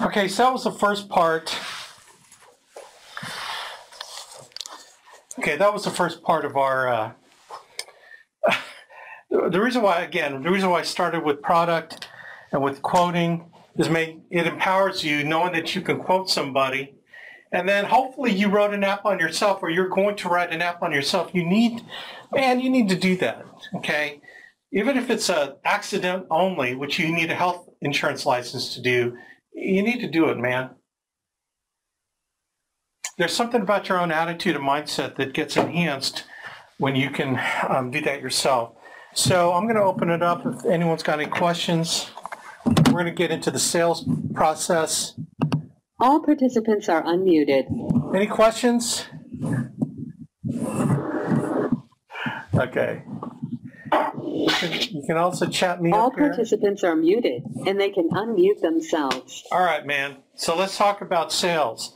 Okay, so that was the first part. Okay, that was the first part of our, the reason why I started with product and with quoting is it empowers you knowing that you can quote somebody. And then hopefully you wrote an app on yourself, or you're going to write an app on yourself. You need to do that, okay? Even if it's an accident only, which you need a health insurance license to do, you need to do it, man. There's something about your own attitude and mindset that gets enhanced when you can do that yourself. So I'm going to open it up if anyone's got any questions. We're going to get into the sales process. All participants are unmuted. Any questions? Okay. You can also chat me All up here. participants are muted, and they can unmute themselves. All right, man. So let's talk about sales.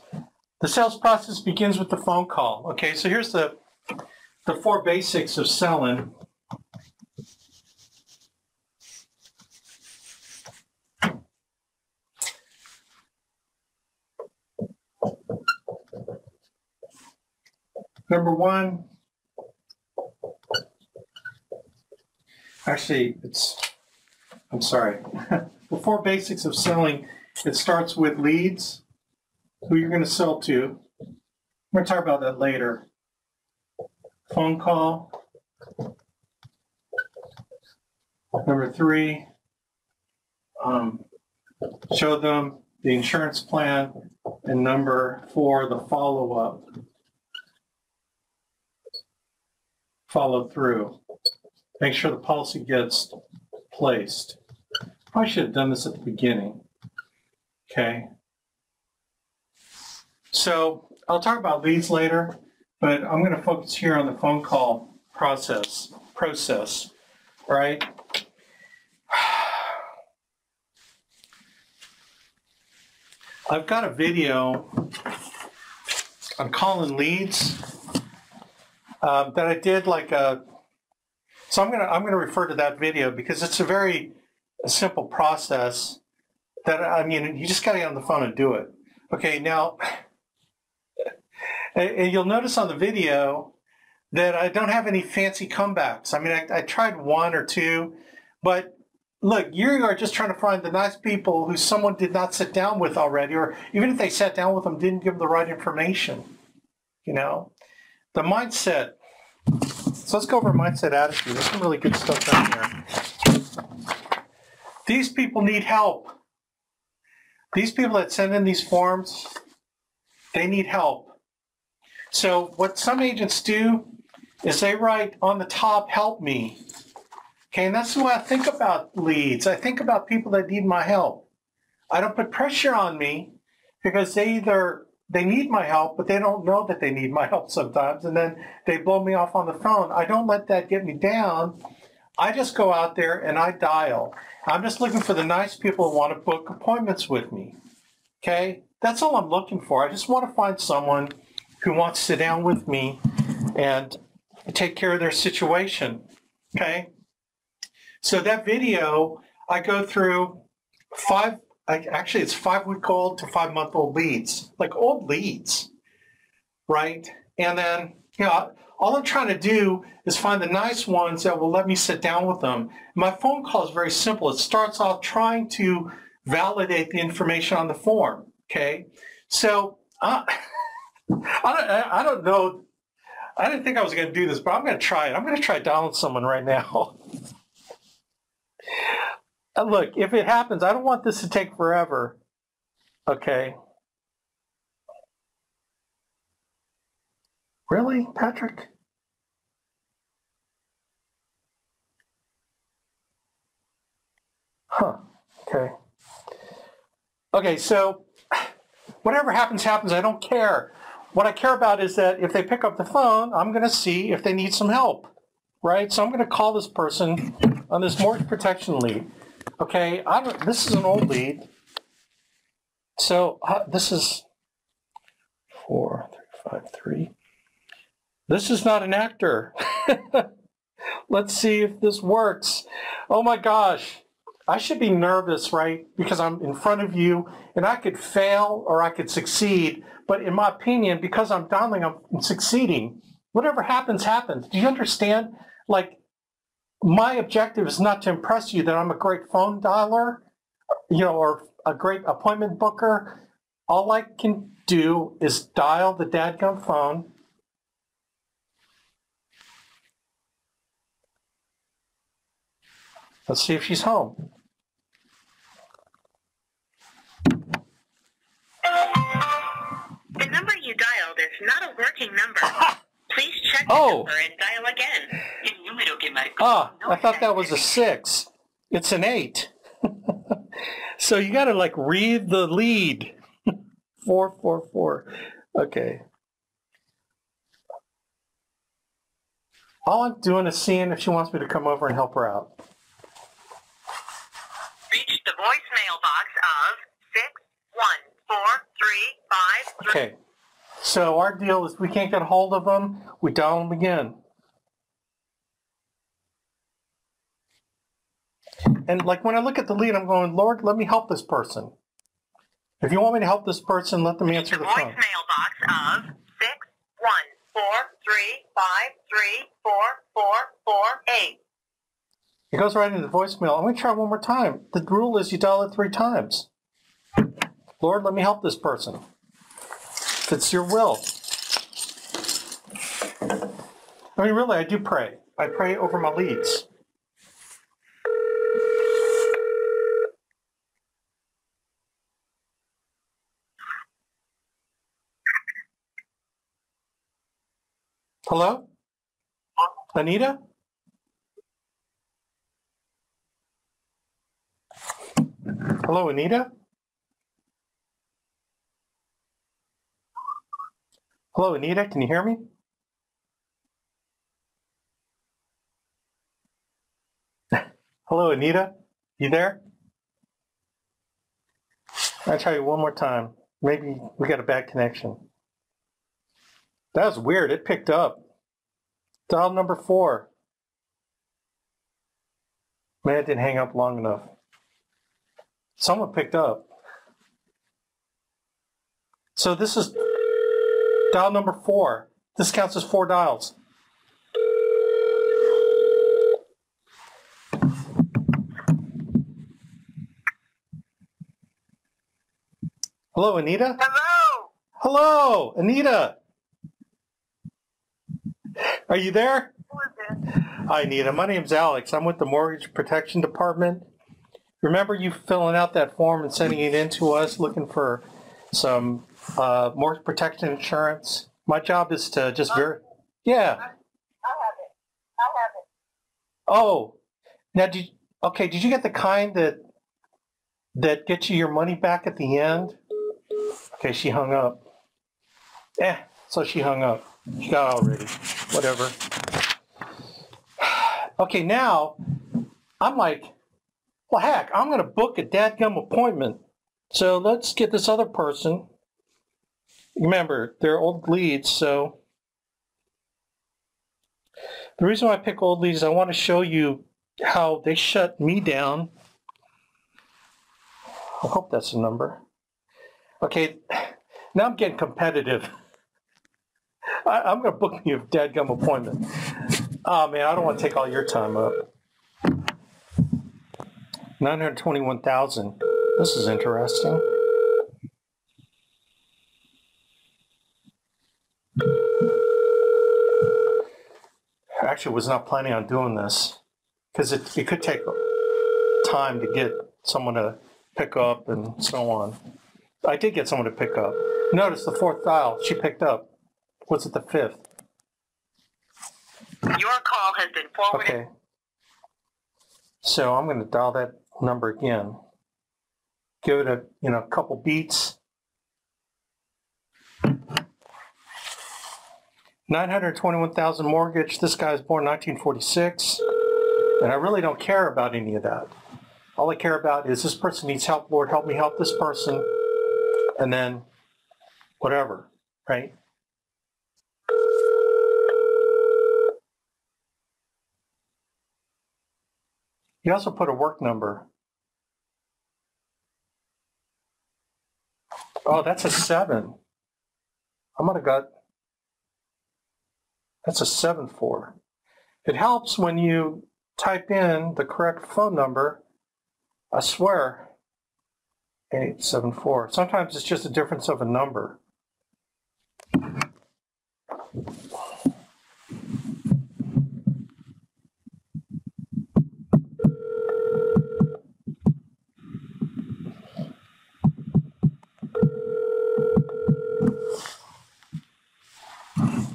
The sales process begins with the phone call. Okay, so here's the 4 basics of selling. Number 1, actually, I'm sorry. The 4 basics of selling, it starts with leads, who you're going to sell to. We're going to talk about that later. Phone call. Number 3, show them the insurance plan. And number 4, the follow-up. Follow through. Make sure the policy gets placed. Probably should have done this at the beginning. Okay. So I'll talk about leads later, but I'm going to focus here on the phone call process, right? I've got a video on calling leads that I did so I'm gonna refer to that video because it's a very simple process that, I mean, you just got to get on the phone and do it. Okay, now, and you'll notice on the video that I don't have any fancy comebacks. I mean, I tried 1 or 2, but look, you are just trying to find the nice people who someone did not sit down with already, or even if they sat down with them, didn't give them the right information, you know? The mindset. So let's go over mindset attitude. There's some really good stuff down here. These people need help. These people that send in these forms, they need help. So what some agents do is they write on the top, help me. Okay, and that's the way I think about leads. I think about people that need my help. I don't put pressure on me because they need my help, but they don't know that they need my help sometimes, and then they blow me off on the phone. I don't let that get me down. I just go out there and I dial. I'm just looking for the nice people who want to book appointments with me. Okay? That's all I'm looking for. I just want to find someone who wants to sit down with me and take care of their situation. Okay? So that video, I go through actually, it's 5-week-old to 5-month-old leads, like old leads, right? And then, you know, all I'm trying to do is find the nice ones that will let me sit down with them. My phone call is very simple. It starts off trying to validate the information on the form, okay? So I don't know. I didn't think I was going to do this, but I'm going to try it. I'm going to try dialing someone right now. Look, if it happens, I don't want this to take forever, okay? Really, Patrick? Huh, okay. Okay, so whatever happens, happens. I don't care. What I care about is that if they pick up the phone, I'm going to see if they need some help, right? So I'm going to call this person on this mortgage protection lead. Okay, this is an old lead. So this is 4353. This is not an actor. Let's see if this works. Oh my gosh. I should be nervous, right? Because I'm in front of you and I could fail or I could succeed. But in my opinion, because I'm dialing, I'm succeeding. Whatever happens, happens. Do you understand? Like, my objective is not to impress you that I'm a great phone dialer, or a great appointment booker. All I can do is dial the dadgum phone. Let's see if she's home. The number you dialed is not a working number. Please check the Oh. number and dial again. I thought that was a 6. It's an 8. So you got to like read the lead. 444. Okay. All I'm doing is seeing if she wants me to come over and help her out. Reach the voicemail box of 61435. Okay. So our deal is we can't get a hold of them. We dial them again. And like when I look at the lead, I'm going, Lord, let me help this person. If you want me to help this person, let them answer the phone. Voicemail box of 61435344448. It goes right into the voicemail. I'm going to try one more time. The rule is you dial it 3 times. Lord, let me help this person. If it's your will. I mean, really, I do pray. I pray over my leads. Hello? Anita? Hello, Anita? Hello, Anita, can you hear me? Hello, Anita? You there? I'll try you one more time. Maybe we got a bad connection. That was weird. It picked up. Dial number 4. Man, it didn't hang up long enough. Someone picked up. So this is dial number 4. This counts as 4 dials. Hello, Anita? Hello! Hello, Anita. Are you there? Who is this? Hi, Anita. My name's Alex. I'm with the Mortgage Protection Department. Remember you filling out that form and sending it in to us looking for some mortgage protection insurance? My job is to just Yeah. I have it. Oh, now did you get the kind that gets you your money back at the end? Okay, she hung up. So she hung up. She got already. Whatever. Okay, now I'm like, well, heck, I'm going to book a dadgum appointment. So let's get this other person. Remember, they're old leads, so the reason why I pick old leads is I want to show you how they shut me down. I hope that's the number. Okay, now I'm getting competitive. I'm going to book you a dadgum appointment. Oh, man, I don't want to take all your time up. 921,000. This is interesting. I actually was not planning on doing this because it could take time to get someone to pick up and so on. I did get someone to pick up. Notice the 4th dial, she picked up. What's it, the 5th? Your call has been forwarded. Okay. So I'm going to dial that number again. Give it a couple beats. 921,000 mortgage. This guy's born 1946. And I really don't care about any of that. All I care about is this person needs help. Lord, help me help this person. And then whatever, right? You also put a work number. Oh, that's a 7. I might have got, that's a 7-4. It helps when you type in the correct phone number. I swear, 874. Sometimes it's just a difference of a number.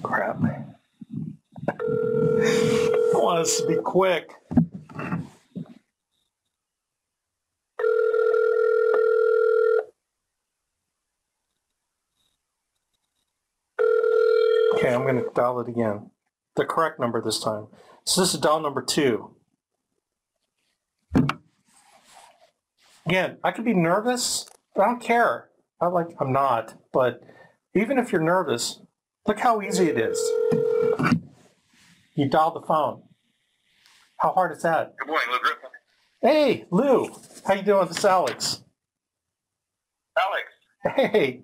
Crap. I want us to be quick. Okay, I'm going to dial it again. The correct number this time. So this is dial number 2. Again, I could be nervous. I don't care. I'm not. But even if you're nervous, look how easy it is. You dial the phone. How hard is that? Good morning, Lou Griffin. Hey, Lou. How you doing? This is Alex. Alex. Hey,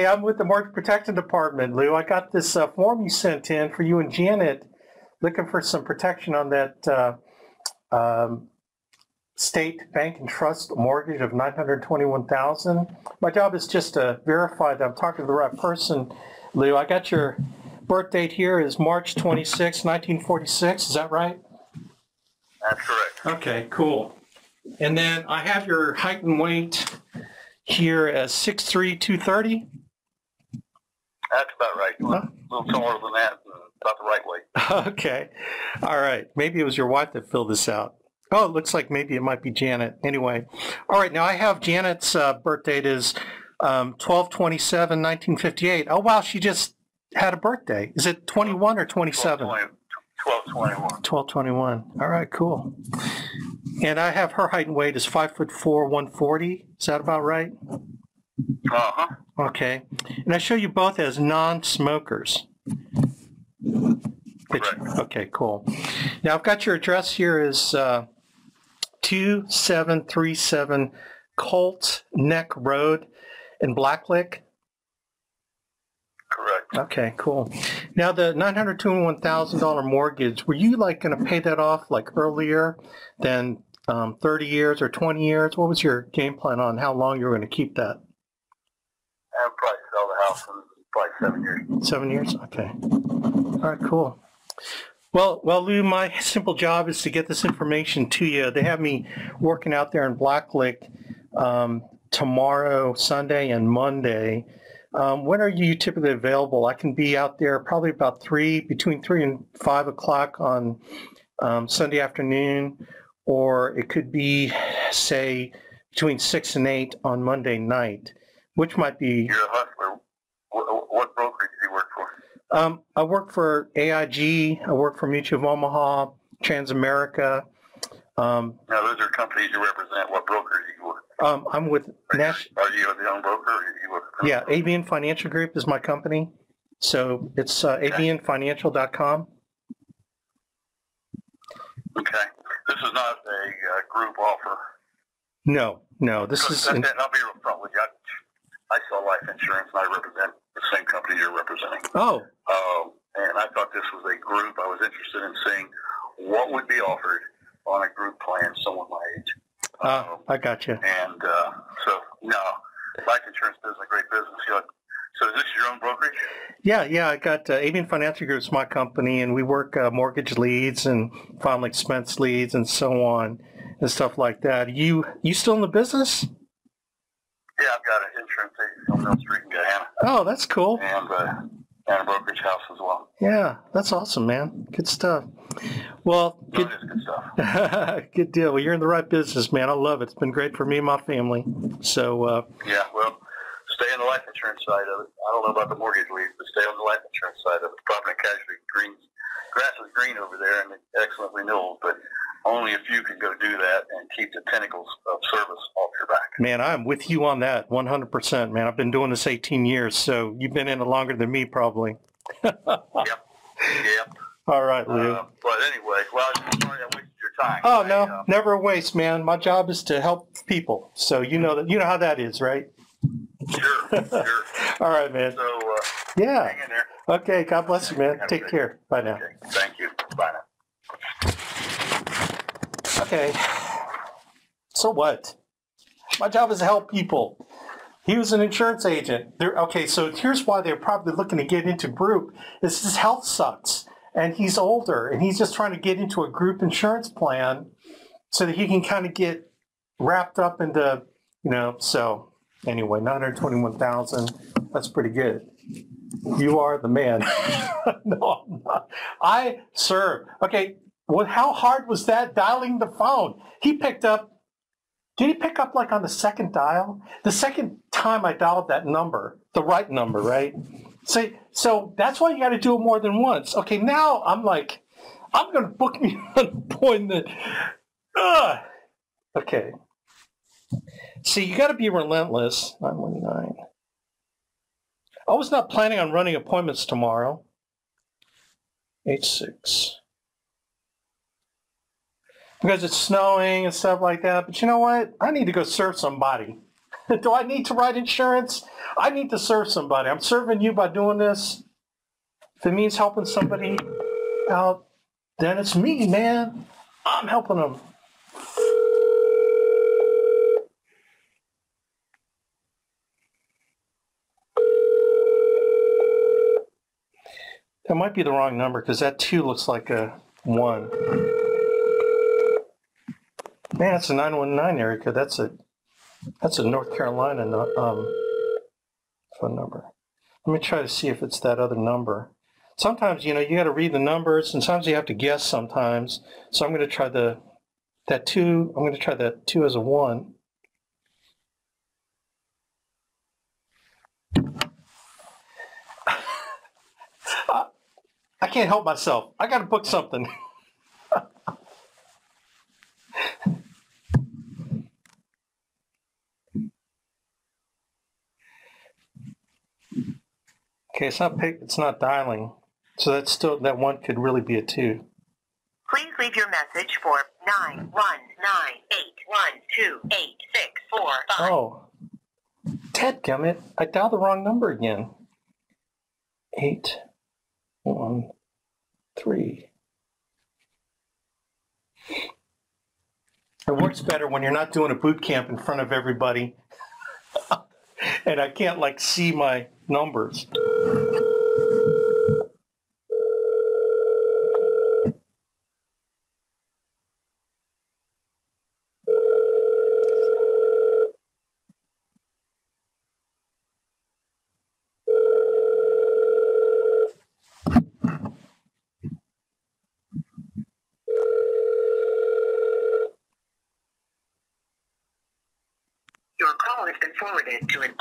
I'm with the Mortgage Protection Department, Lou. I got this form you sent in for you and Janet, looking for some protection on that state bank and trust mortgage of $921,000. My job is just to verify that I'm talking to the right person, Lou. I got your birth date here is March 26, 1946. Is that right? That's correct. Okay, cool. And then I have your height and weight here as 6'3", 230. That's about right. A little taller than that, about the right weight. Okay. All right. Maybe it was your wife that filled this out. Oh, it looks like maybe it might be Janet. Anyway. All right. Now I have Janet's birth date is 12/27/1958. Oh, wow. She just had a birthday. Is it 21 or 27? 12/21. 12/21. All right. Cool. And I have her height and weight is 5'4", 140. Is that about right? Uh-huh. Okay. And I show you both as non-smokers. Correct. Okay, cool. Now I've got your address here is 2737 Colt Neck Road in Blacklick. Correct. Okay, cool. Now the $921,000 mortgage, were you like going to pay that off like earlier than 30 years or 20 years? What was your game plan on how long you were going to keep that? I'll probably sell the house in probably 7 years. 7 years? Okay. All right, cool. Well, Lou, my simple job is to get this information to you. They have me working out there in Blacklick tomorrow, Sunday, and Monday. When are you typically available? I can be out there probably about between 3 and 5 o'clock on Sunday afternoon, or it could be, say, between 6 and 8 on Monday night, which might be... You're a hustler. What brokerage do you work for? I work for AIG. I work for Mutual of Omaha, Transamerica. Now, those are companies you represent. What broker do you work for? I'm with National... Are you the own broker, or you work for... Yeah, Abuyuan Financial Group is my company. So it's abuyuanfinancial.com. Okay. This is not a group offer. No, this is... I'll be real front with you. I sell life insurance, and I represent the same company you're representing. Oh. And I thought this was a group. I was interested in seeing what would be offered on a group plan, someone my age. I got you. And so, no, life insurance is a great business. So is this your own brokerage? Yeah, I got Abuyuan Financial Group is my company, and we work mortgage leads and final expense leads and so on and stuff like that. You still in the business? Yeah, I've got an insurance agency on Mill Street in Guyana. Oh, that's cool. And a brokerage house as well. Yeah, that's awesome, man. Good stuff. Well, It is good stuff. good deal. Well, you're in the right business, man. I love it. It's been great for me and my family. So, yeah, well, stay on the life insurance side of it. I don't know about the mortgage leads, but stay on the life insurance side of it. Property and casualty grass is green over there and excellent renewals, but only a few can go do that and keep the tentacles of service off your back. Man, I'm with you on that 100%, man. I've been doing this 18 years, so you've been in it longer than me probably. Yep. All right, Lou. But anyway, well, I'm sorry I wasted your time. Oh, no, never a waste, man. My job is to help people. So you know how that is, right? Sure, sure. All right, man. So, Yeah. hang in there. Okay, God bless you, man. Take care. Bye now. Okay, thank you. Bye now. Okay. So what? My job is to help people. He was an insurance agent. Okay, so here's why they're probably looking to get into group. Is his health sucks, and he's older, and he's just trying to get into a group insurance plan so that he can kind of get wrapped up into, so anyway, 921,000. That's pretty good. You are the man. No, I'm not. Sir. Okay, well, how hard was that dialing the phone? He picked up. Did he pick up like on the second dial? The second time I dialed that number, the right number, right? So that's why you got to do it more than once. Okay, now I'm like, I'm going to book me an appointment. Okay. See, you got to be relentless. 919. I was not planning on running appointments tomorrow. 86. Because it's snowing and stuff like that. But you know what? I need to go serve somebody. Do I need to write insurance? I need to serve somebody. I'm serving you by doing this. If it means helping somebody out, then it's me, man. I'm helping them. That might be the wrong number because that 2 looks like a 1. Man, it's a 919 area code. That's a North Carolina phone number. Let me try to see if it's that other number. Sometimes, you got to read the numbers, and sometimes you have to guess sometimes. So I'm going to try that 2. I'm going to try that 2 as a 1. I can't help myself. I got to book something. Okay, it's not dialing. So that 1 could really be a 2. Please leave your message for 919812864. Oh. Dadgummit. I dialed the wrong number again. 813. It works better when you're not doing a boot camp in front of everybody. And I can't see my numbers. Your call has been forwarded to an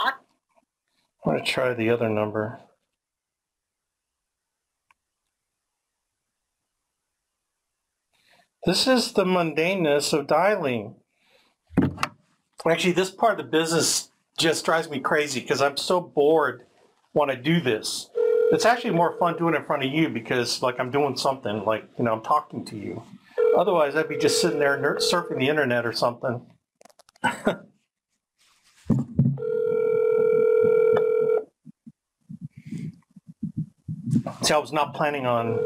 I'm going to try the other number. This is the mundaneness of dialing. Actually, this part of the business just drives me crazy because I'm so bored when I do this. It's actually more fun doing it in front of you because I'm doing something, I'm talking to you. Otherwise, I'd be just sitting there surfing the internet or something. See, I was not planning on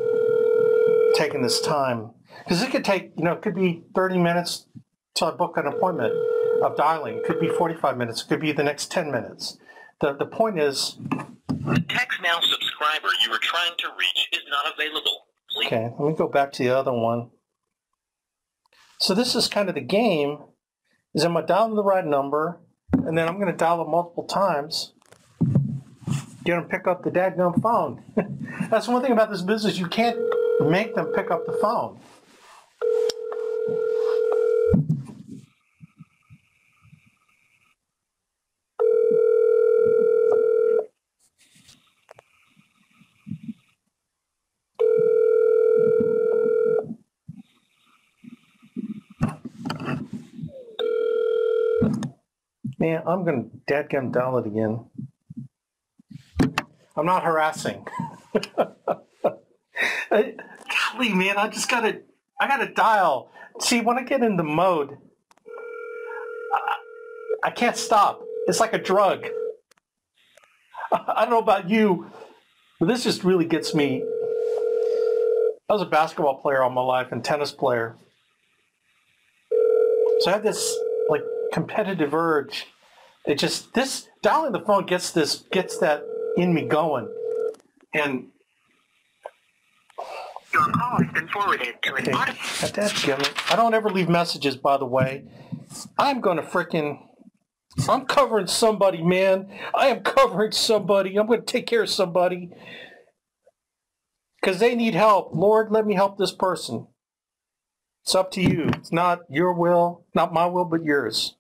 taking this time because it could take, it could be 30 minutes till I book an appointment of dialing. It could be 45 minutes. It could be the next 10 minutes. The point is... The TextNow subscriber you were trying to reach is not available. Please. Okay, let me go back to the other one. So this is kind of the game, is I'm going to dial the right number, and then I'm going to dial it multiple times. Get them to pick up the dadgum phone. That's one thing about this business. You can't make them pick up the phone. Man, I'm going to dadgum dial it again. I'm not harassing. Golly, man, I gotta dial. See, when I get in the mode, I can't stop. It's like a drug. I don't know about you, but this just really gets me. I was a basketball player all my life and tennis player. So I had this like competitive urge. It just, this dialing the phone gets that in me going. And Your call has been forwarded to an auto. I don't ever leave messages, by the way. I'm covering somebody, man. I am covering somebody. I'm going to take care of somebody. Because they need help. Lord, let me help this person. It's up to you. It's not your will, not my will, but yours.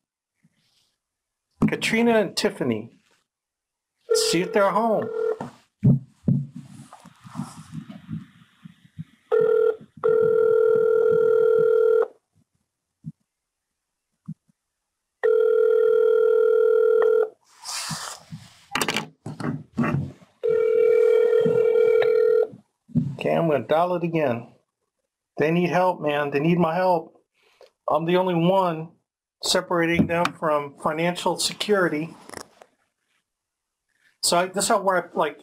Katrina and Tiffany. See if they're home. Okay, I'm going to dial it again. They need help, man. They need my help. I'm the only one separating them from financial security. So this is where I like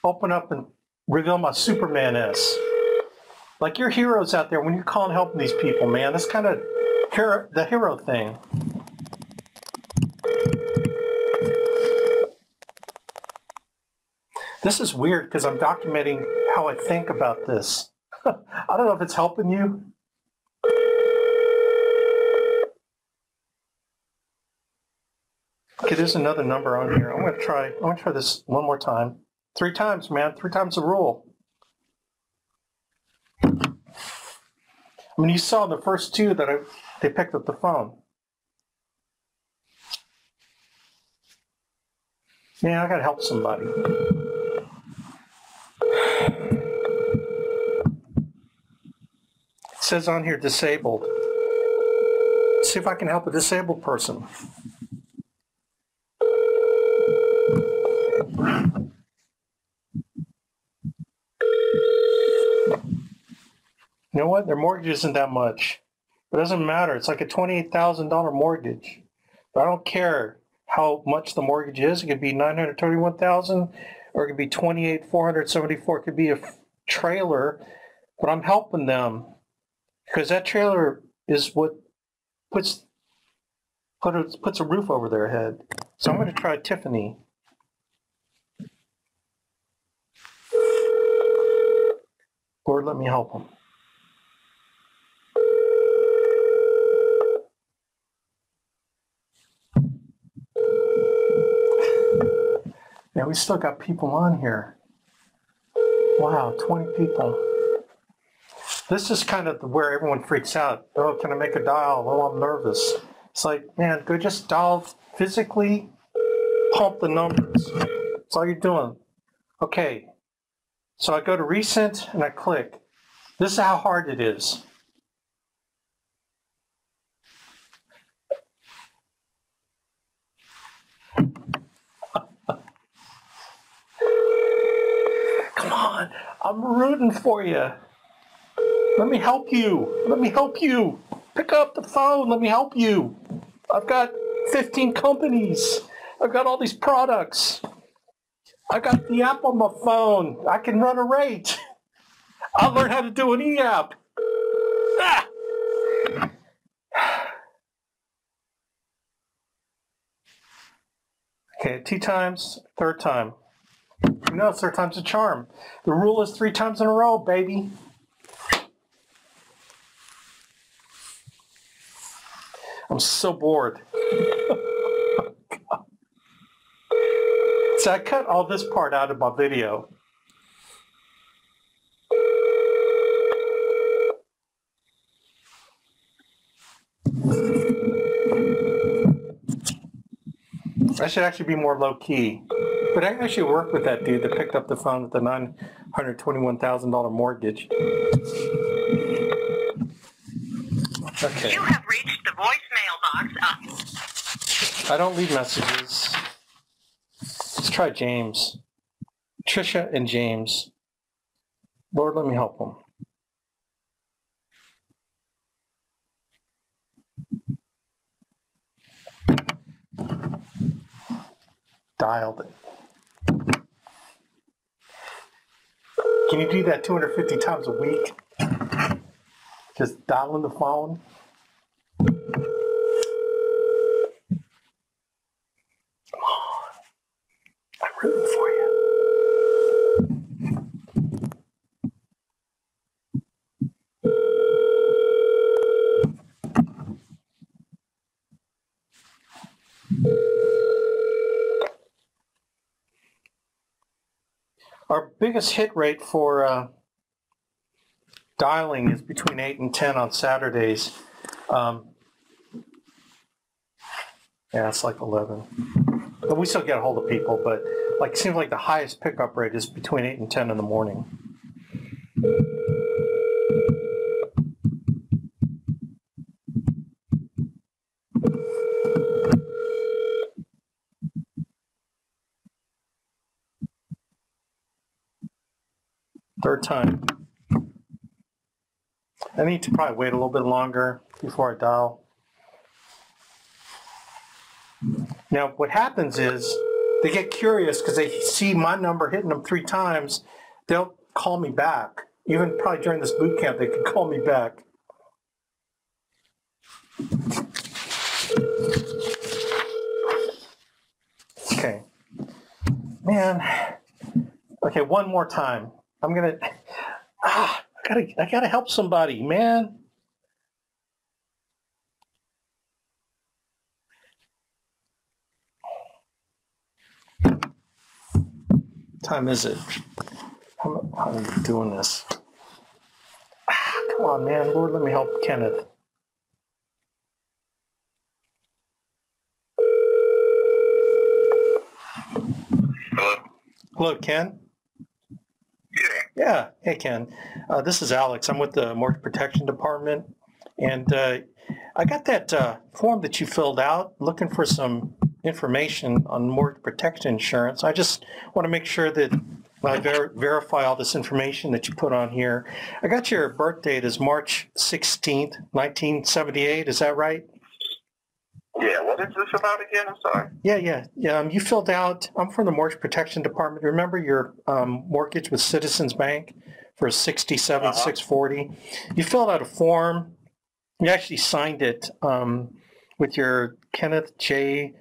open up and reveal my Superman-ness. Like your heroes out there when you're calling helping these people, man. That's kind of the hero thing. This is weird because I'm documenting how I think about this. I don't know if it's helping you. Okay, there's another number on here. I'm gonna try this one more time. 3 times, man. 3 times the rule. I mean, you saw the first 2 that they picked up the phone. Man, I gotta help somebody. It says on here disabled. Let's see if I can help a disabled person. You know what? Their mortgage isn't that much. It doesn't matter. It's like a $28,000 mortgage. But I don't care how much the mortgage is. It could be $931,000 or it could be $28,474. It could be a trailer, but I'm helping them because that trailer is what puts a roof over their head. So I'm going to try Tiffany. Lord, let me help them. Yeah, we still got people on here. Wow, 20 people. This is kind of where everyone freaks out. Oh, can I make a dial? Oh, I'm nervous. It's like, man, go just dial physically, pump the numbers. That's all you're doing. Okay, so I go to recent and I click. This is how hard it is. Come on, I'm rooting for you. Let me help you. Let me help you. Pick up the phone. Let me help you. I've got 15 companies. I've got all these products. I got the app on my phone. I can run a rate. I'll learn how to do an e-app. Ah! Okay, 2 times, 3rd time. You know, 3rd time's a charm. The rule is 3 times in a row, baby. I'm so bored. So I cut all this part out of my video. I should actually be more low-key. But I actually worked with that dude that picked up the phone with the $921,000 mortgage. Okay. You have reached the voicemail box of... I don't leave messages. Let's try James. Trisha and James. Lord, let me help them. Dialed it. Can you do that 250 times a week? Just dialing the phone? Come on. I'm rooting for you. Our biggest hit rate for dialing is between 8 and 10 on Saturdays. Yeah, it's like 11. But we still get a hold of people, but like it seems like the highest pickup rate is between 8 and 10 in the morning. Third time. I need to probably wait a little bit longer before I dial. Now, what happens is they get curious because they see my number hitting them 3 times. They'll call me back. Even probably during this boot camp, they could call me back. Okay. Man. Okay, one more time. I'm gonna. I gotta help somebody, man. Time is it? How are you doing this? Come on, man. Lord, let me help Kenneth. Hello? Hello, Ken? Yeah. Yeah. Hey, Ken. This is Alex. I'm with the Mortgage Protection Department. And I got that form that you filled out looking for some information on mortgage protection insurance. I just want to make sure that I verify all this information that you put on here. I got your birth date as March 16th, 1978. Is that right? Yeah, what is this about again? I'm sorry. Yeah. You filled out, I'm from the Mortgage Protection Department. Remember your mortgage with Citizens Bank for $67,640? You filled out a form. You actually signed it with your Kenneth J.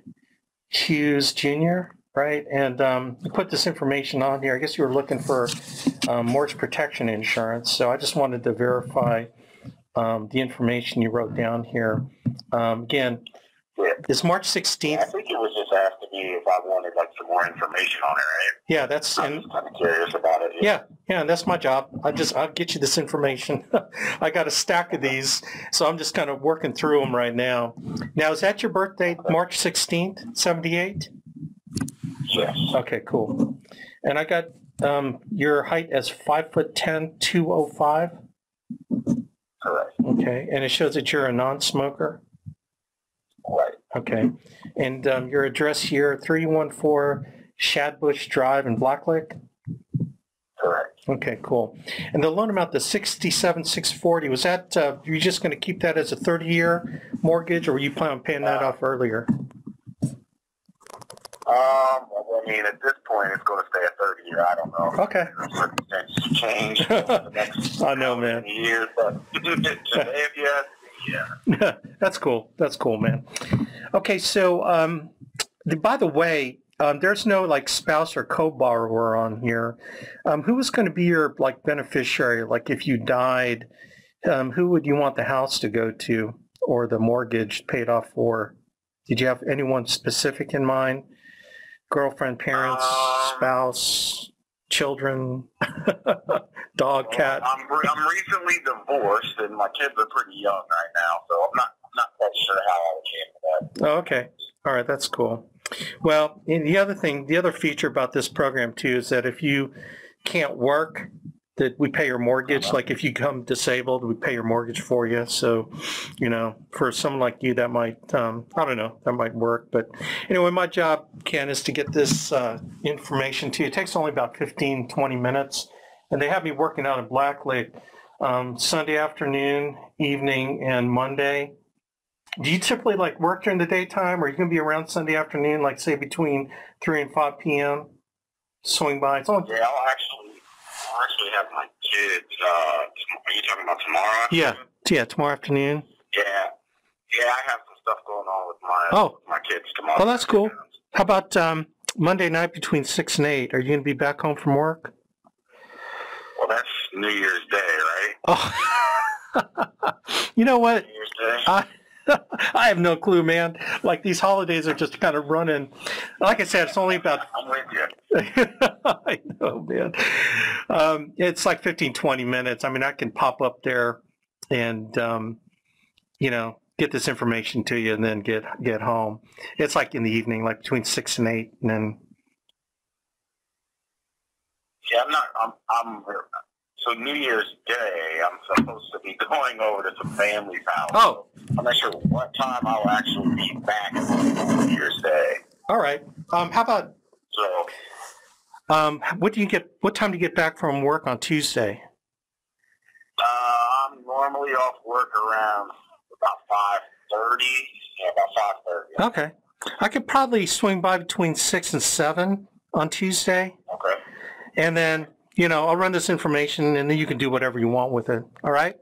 Hughes Jr., right? And you put this information on here. I guess you were looking for mortgage protection insurance. So I just wanted to verify the information you wrote down here. Again, it's March 16th. Yeah, I think it was just asked to me if I wanted like some more information on it, right? Yeah, that's. I'm just kind of curious about it. Yeah, that's my job. I'll get you this information. I got a stack of these, so I'm just kind of working through them right now. Now, is that your birthday, March 16th, 78? Yes. Okay, cool. And I got your height as 5'10", 205. Correct. Okay, and it shows that you're a non-smoker. Right. Okay, and your address here, 314 Shadbush Drive in Blacklick. Correct. Okay, cool. And the loan amount, the $67,640, was that you just going to keep that as a 30-year mortgage, or were you planning on paying that off earlier? I mean, at this point, it's going to stay a 30-year. I don't know. Okay. Circumstances change the next I know, man. years, but if yeah. That's cool. That's cool, man. Okay, so by the way, there's no like spouse or co-borrower on here. Who is going to be your like beneficiary? Like if you died, who would you want the house to go to or the mortgage paid off for? Did you have anyone specific in mind? Girlfriend, parents, spouse, children, dog, cat? I'm recently divorced, and my kids are pretty young right now, so I'm not quite sure how I would handle that. Oh, okay. All right, that's cool. Well, and the other feature about this program too is that if you can't work, that we pay your mortgage. Like if you come disabled, we pay your mortgage for you. So, you know, for someone like you, that might, I don't know, that might work. But anyway, my job, Ken, is to get this information to you. It takes only about 15, 20 minutes. And they have me working out in Blacklick Sunday afternoon, evening, and Monday. Do you typically like work during the daytime, or are you going to be around Sunday afternoon, like say between 3 and 5 p.m.? Swing by. It's only... Yeah, actually have my kids. Are you talking about tomorrow? Yeah, tomorrow afternoon. Yeah, I have some stuff going on with my kids tomorrow. Well, that's cool. How about Monday night between 6 and 8? Are you going to be back home from work? Well, that's New Year's Day, right? Oh, you know what? New Year's Day. I have no clue, man. Like, these holidays are just kind of running. Like I said, it's only about... I'm with you. I know, man. It's like 15, 20 minutes. I mean, I can pop up there and, get this information to you and then get home. It's like in the evening, like between 6 and 8, and then... Yeah, so New Year's Day, I'm supposed to be going over to some family's house. Oh. I'm not sure what time I'll actually be back on New Year's Day. All right. How about... So... what time do you get back from work on Tuesday? I'm normally off work around about 5:30. Yeah, about 5:30. Okay. I could probably swing by between 6 and 7 on Tuesday. Okay. And then, I'll run this information, and then you can do whatever you want with it. All right?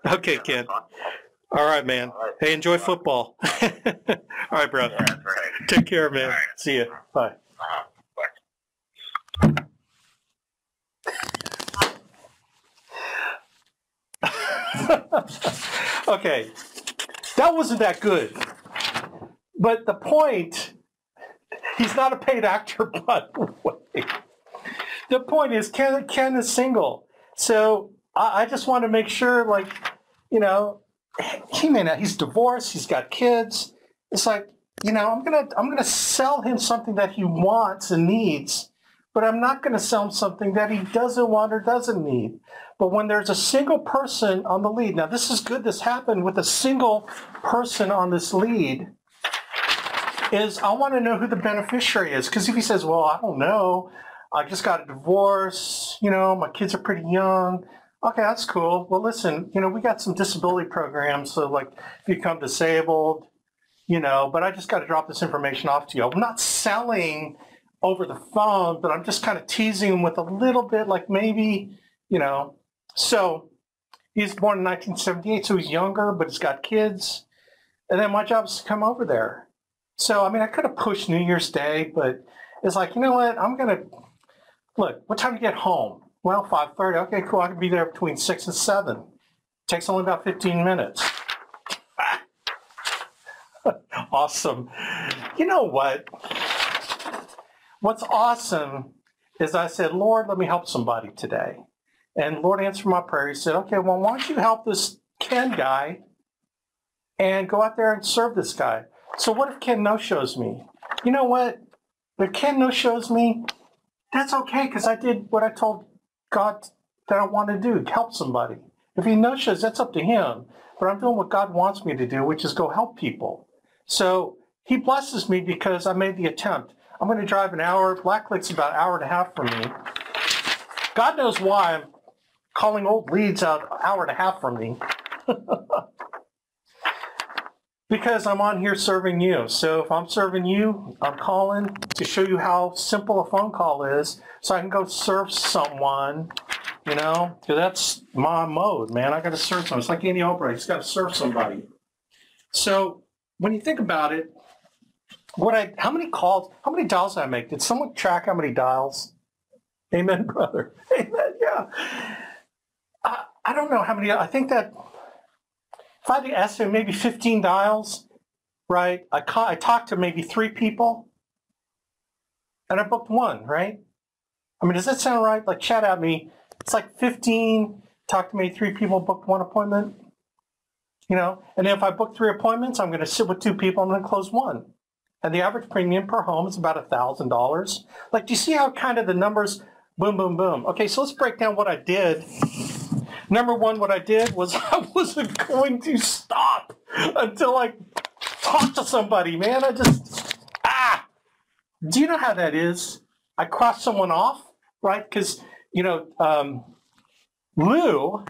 Okay. Okay, Ken. All right, man. All right. Hey, enjoy football. All right, bro. Yeah, that's right. Take care, man. Right. See you. Bye. Okay, that wasn't that good. But the point, he's not a paid actor, by the way. The point is, Ken is single. So I just want to make sure, he's divorced, he's got kids. It's like, I'm gonna sell him something that he wants and needs, but I'm not gonna sell him something that he doesn't want or doesn't need. But when there's a single person on the lead, now this is good, this happened with a single person on this lead, is I want to know who the beneficiary is. Because if he says, well, I don't know, I just got a divorce, my kids are pretty young. Okay, that's cool. Well, listen, we got some disability programs. So like if you become disabled, but I just got to drop this information off to you. I'm not selling over the phone, but I'm just kind of teasing him with a little bit, like maybe, So he's born in 1978, so he's younger, but he's got kids. And then my job is to come over there. So, I could have pushed New Year's Day, but it's like, you know what? Look, what time do you get home? Well, 5:30. Okay, cool. I can be there between 6 and 7. Takes only about 15 minutes. Awesome. You know what? What's awesome is I said, Lord, let me help somebody today. And Lord answered my prayer. He said, okay, well, why don't you help this Ken guy and go out there and serve this guy? So what if Ken no-shows me? You know what? If Ken no-shows me, that's okay, because I did what I told God that I want to do, help somebody. If he no-shows, that's up to him. But I'm doing what God wants me to do, which is go help people. So he blesses me because I made the attempt. I'm going to drive an hour. Blacklick's about an hour and a half from me. God knows why I'm calling old leads out an hour and a half from me. Because I'm on here serving you. So if I'm serving you, I'm calling to show you how simple a phone call is so I can go serve someone, because that's my mode, man. I got to serve someone. It's like Andy Albright. He's got to serve somebody. So when you think about it, how many dials did I make? Did someone track how many dials? Amen, brother. Amen, yeah. I don't know how many. I think that if I had to estimate maybe 15 dials, right? I talked to maybe 3 people, and I booked 1, right? Does that sound right? Like, chat at me. It's like 15, talked to maybe 3 people, booked 1 appointment, And then if I book 3 appointments, I'm going to sit with 2 people, I'm going to close 1. And the average premium per home is about $1,000. Like, do you see how kind of the numbers, boom, boom, boom? Okay, so let's break down what I did. Number 1, what I did was I wasn't going to stop until I talked to somebody, man. Do you know how that is? I crossed someone off, right? Because, Lou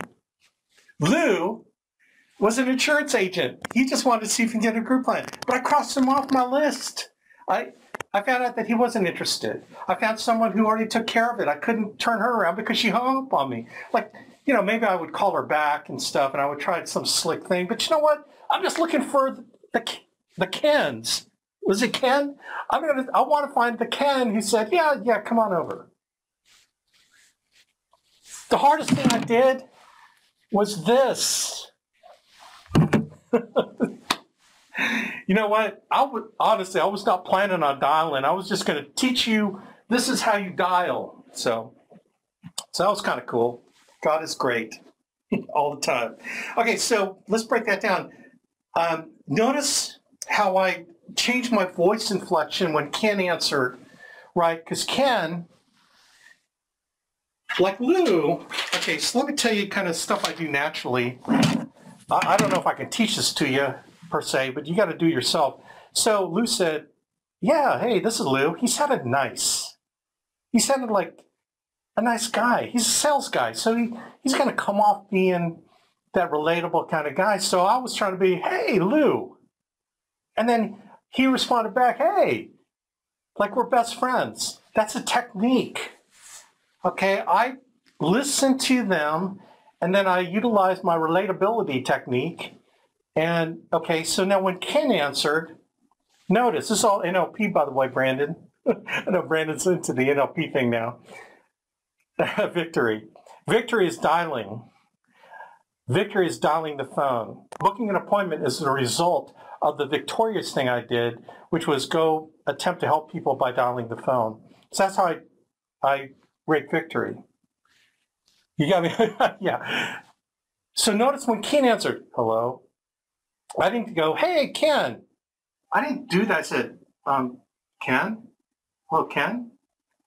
was an insurance agent. He just wanted to see if he can get a group plan. But I crossed him off my list. I found out that he wasn't interested. I found someone who already took care of it. I couldn't turn her around because she hung up on me. Like, you know, maybe I would call her back and stuff, and I would try some slick thing. But you know what? I'm just looking for the Kens. Was it Ken? I want to find the Ken who said, yeah, come on over. The hardest thing I did was this. You know what? Honestly, I was not planning on dialing. I was just going to teach you, this is how you dial. So that was kind of cool. God is great all the time. Okay, so let's break that down. Notice how I changed my voice inflection when Ken answered, right? Because Ken, like Lou, okay, so let me tell you kind of stuff I do naturally. I don't know if I can teach this to you per se, but you got to do it yourself. So Lou said, yeah, hey, this is Lou. He sounded nice. He sounded like a nice guy. He's a sales guy. So he's going to come off being that relatable kind of guy. So I was trying to be, hey, Lou. And then he responded back, hey, like we're best friends. That's a technique. Okay, I listened to them, and then I utilized my relatability technique. And, okay, so now when Ken answered, notice, this is all NLP, by the way, Brandon. I know Brandon's into the NLP thing now. Victory. Victory is dialing. Victory is dialing the phone. Booking an appointment is the result of the victorious thing I did, which was go attempt to help people by dialing the phone. So that's how I rate victory. You got me? Yeah. So notice when Ken answered, hello, I didn't go, hey, Ken. I didn't do that. I said, Ken? Hello, Ken?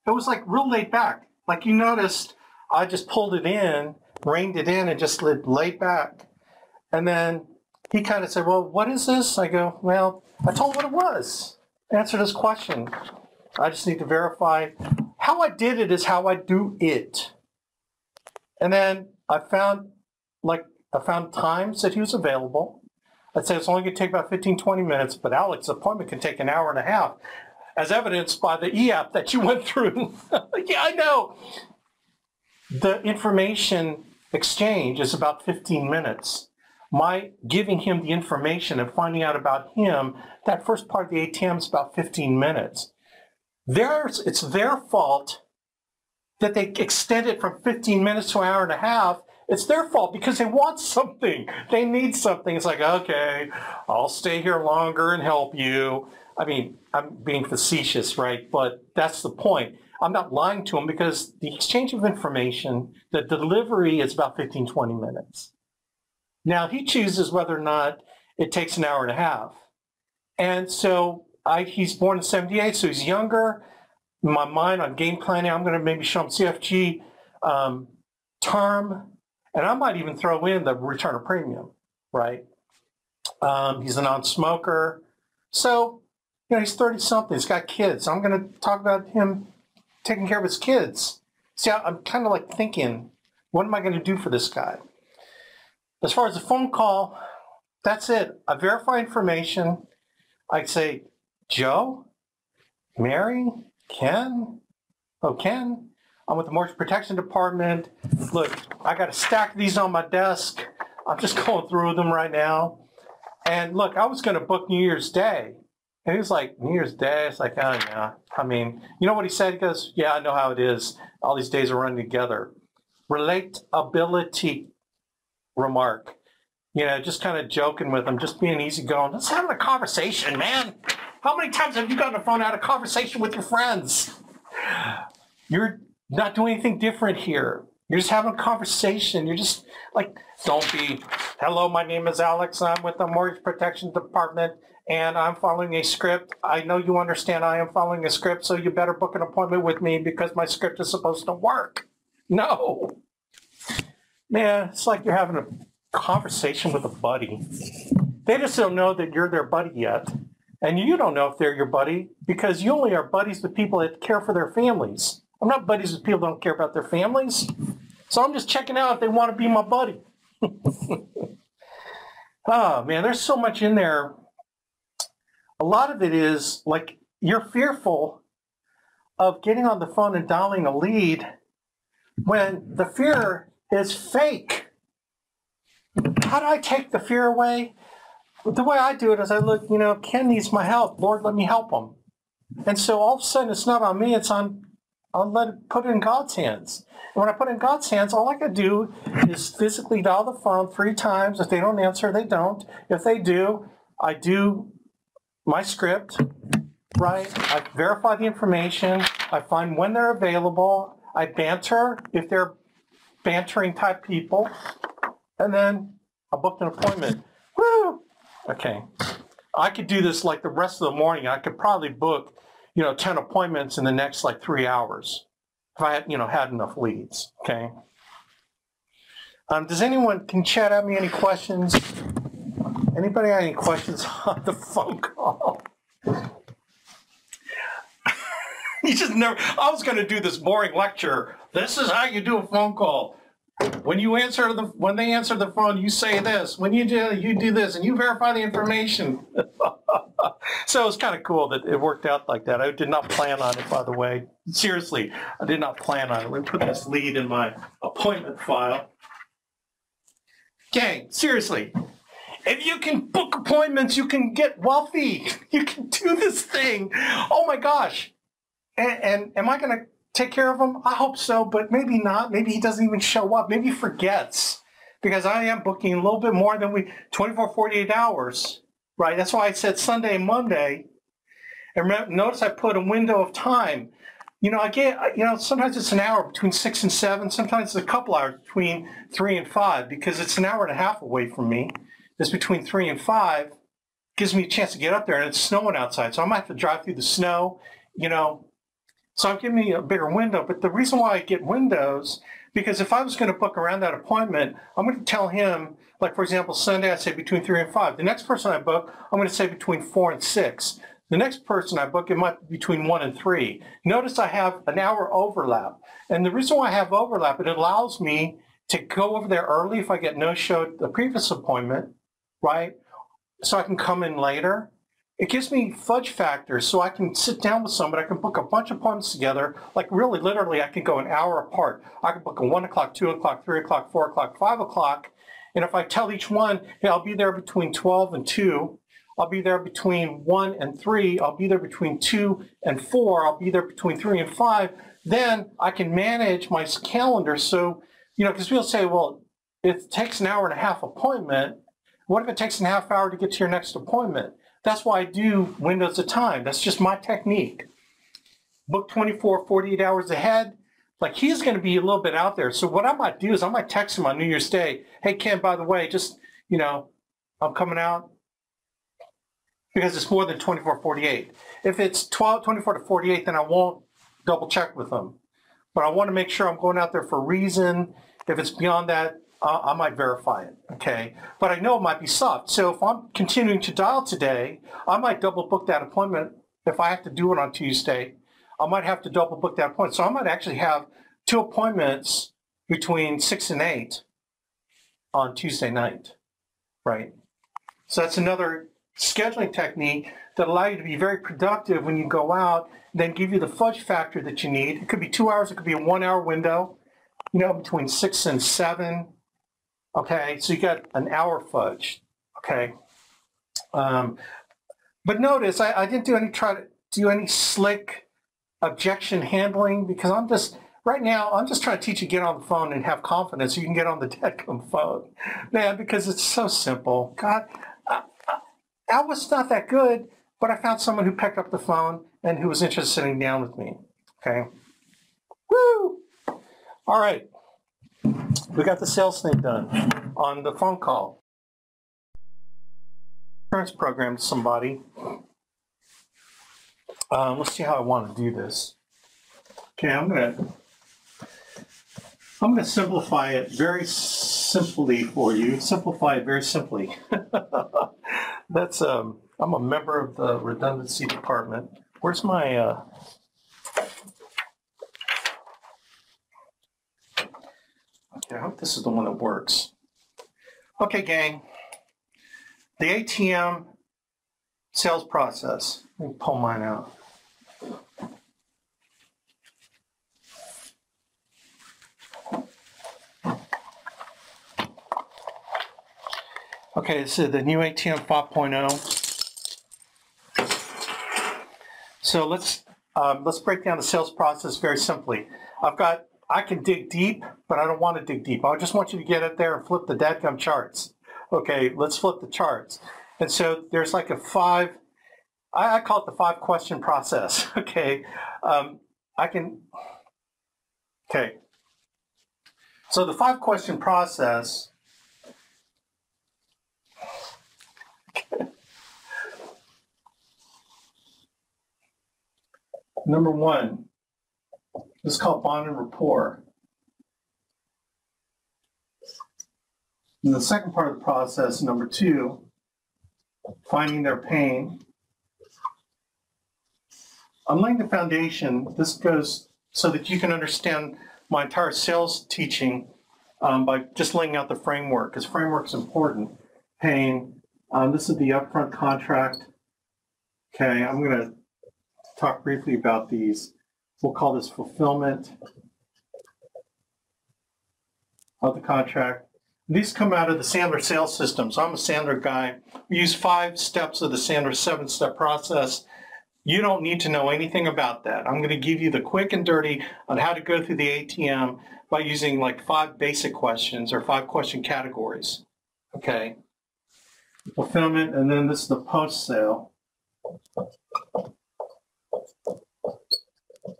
It was like real laid back. Like you noticed, I just pulled it in, reined it in, and just laid back. And then he kind of said, well, what is this? I go, well, I told him what it was. Answered his question. I just need to verify. How I did it is how I do it. And then I found times that he was available. I'd say it's only going to take about 15, 20 minutes, but Alex's appointment can take an hour and a half, as evidenced by the e-app that you went through. Yeah, I know. The information exchange is about 15 minutes. My giving him the information and finding out about him, that first part of the ATM is about 15 minutes. It's their fault that they extend it from 15 minutes to an hour and a half. It's their fault because they want something. They need something. It's like, okay, I'll stay here longer and help you. I mean, I'm being facetious, right? But that's the point. I'm not lying to them because the exchange of information, the delivery is about 15, 20 minutes. Now, he chooses whether or not it takes an hour and a half. And so he's born in 78, so he's younger. In my mind, on game planning, I'm going to maybe show him CFG term, and I might even throw in the return of premium, right? He's a non-smoker. So, you know, he's 30-something. He's got kids. I'm going to talk about him taking care of his kids. See, I'm kind of like thinking, what am I going to do for this guy? As far as the phone call, that's it. I verify information. I'd say, Joe, Mary, Ken, oh, Ken, I'm with the Mortgage Protection Department. Look, I got a stack of these on my desk. I'm just going through them right now. And look, I was going to book New Year's Day. And he was like, New Year's Day? It's like, oh, yeah. I mean, you know what he said? He goes, yeah, I know how it is. All these days are running together. Relatability remark. You know, just kind of joking with him, just being easygoing. Let's have a conversation, man. How many times have you gotten on the phone and had a conversation with your friends? You're not doing anything different here. You're just having a conversation. You're just like, don't be, hello, my name is Alex. I'm with the Mortgage Protection Department, and I'm following a script. I know you understand I am following a script, so you better book an appointment with me because my script is supposed to work. No. Man, it's like you're having a conversation with a buddy. They just don't know that you're their buddy yet. And you don't know if they're your buddy because you only are buddies with people that care for their families. I'm not buddies with people that don't care about their families. So I'm just checking out if they want to be my buddy. Oh, man, there's so much in there. A lot of it is like, you're fearful of getting on the phone and dialing a lead when the fear is fake. How do I take the fear away? The way I do it is I look, Ken needs my help. Lord, let me help him. And so all of a sudden it's not on me, I'll put it in God's hands. And when I put it in God's hands, all I got to do is physically dial the phone 3 times. If they don't answer, they don't. If they do, I do my script, right? I verify the information. I find when they're available. I banter if they're bantering type people. And then I booked an appointment. Woo! Okay. I could do this like the rest of the morning. I could probably book, 10 appointments in the next 3 hours if I had, had enough leads. Okay. Does anyone can chat at me any questions? Anybody got any questions on the phone call? You just never. I was going to do this boring lecture. This is how you do a phone call. When they answer the phone, you say this. When you do this, and you verify the information. So it's kind of cool that it worked out like that. I did not plan on it, by the way. Seriously, I did not plan on it. Let me put this lead in my appointment file. Gang, seriously, if you can book appointments, you can get wealthy. You can do this thing. Oh my gosh. And am I going to take care of him? I hope so, but maybe not. Maybe he doesn't even show up. Maybe he forgets, because I am booking a little bit more than 24, 48 hours, right? That's why I said Sunday and Monday. And notice I put a window of time. I get, sometimes it's an hour between 6 and 7. Sometimes it's a couple hours between 3 and 5, because it's an hour and a half away from me. It's between 3 and 5. Gives me a chance to get up there, and it's snowing outside. So I might have to drive through the snow, So I'm giving me a bigger window. But the reason why I get windows, because if I was going to book around that appointment, I'm going to tell him, like, for example, Sunday, I say between 3 and 5. The next person I book, I'm going to say between 4 and 6. The next person I book, it might be between 1 and 3. Notice I have an hour overlap. And the reason why I have overlap, it allows me to go over there early if I get no-show at the previous appointment, right? So I can come in later. It gives me fudge factors, so I can sit down with somebody. I can book a bunch of appointments together. Like really, literally, I can go an hour apart. I can book a 1 o'clock, 2 o'clock, 3 o'clock, 4 o'clock, 5 o'clock. And if I tell each one, hey, I'll be there between 12 and 2. I'll be there between 1 and 3. I'll be there between 2 and 4. I'll be there between 3 and 5. Then I can manage my calendar. So, because people say, well, it takes an hour and a half appointment. What if it takes a half hour to get to your next appointment? That's why I do windows of time. That's just my technique. Book 24, 48 hours ahead. Like, he's going to be a little bit out there. So what I might do is I might text him on New Year's Day. Hey, Ken, by the way, just, I'm coming out, because it's more than 24, 48. If it's 24 to 48, then I won't double check with him. But I want to make sure I'm going out there for a reason. If it's beyond that, I might verify it, okay? But I know it might be soft. So if I'm continuing to dial today, I might double book that appointment. If I have to do it on Tuesday, I might have to double book that appointment. So I might actually have 2 appointments between 6 and 8 on Tuesday night, right? So that's another scheduling technique that allows you to be very productive when you go out, then give you the fudge factor that you need. It could be 2 hours, it could be a 1 hour window, between 6 and 7. Okay, so you got an hour fudge, okay? But notice I didn't try to do any slick objection handling, because I'm just trying to teach you to get on the phone and have confidence so you can get on the Deadcom phone. Man, because it's so simple. God, I was not that good, but I found someone who picked up the phone and who was interested in sitting down with me, okay? Woo! All right. We got the sales thing done on the phone call. Insurance program to somebody. Let's see how I want to do this. Okay, I'm gonna simplify it very simply for you. Simplify it very simply. That's I'm a member of the redundancy department. Where's my Okay, I hope this is the one that works. Okay, gang. The ATM sales process. Let me pull mine out. Okay, so the new ATM 5.0. So let's break down the sales process very simply. I can dig deep, but I don't want to dig deep. I just want you to get up there and flip the dadgum charts. Okay, let's flip the charts. And so there's like a I call it the 5-question process. Okay, okay. So the 5-question process. Number 1, this is called bond and rapport. And the second part of the process, number 2, finding their pain. I'm laying the foundation. This goes so that you can understand my entire sales teaching by just laying out the framework, because framework is important. Pain. This is the upfront contract. Okay, I'm going to talk briefly about these. We'll call this fulfillment of the contract. These come out of the Sandler sales system. So I'm a Sandler guy. We use 5 steps of the Sandler 7-step process. You don't need to know anything about that. I'm going to give you the quick and dirty on how to go through the ATM by using like 5 basic questions or 5 question categories. Okay. Fulfillment, and then this is the post-sale.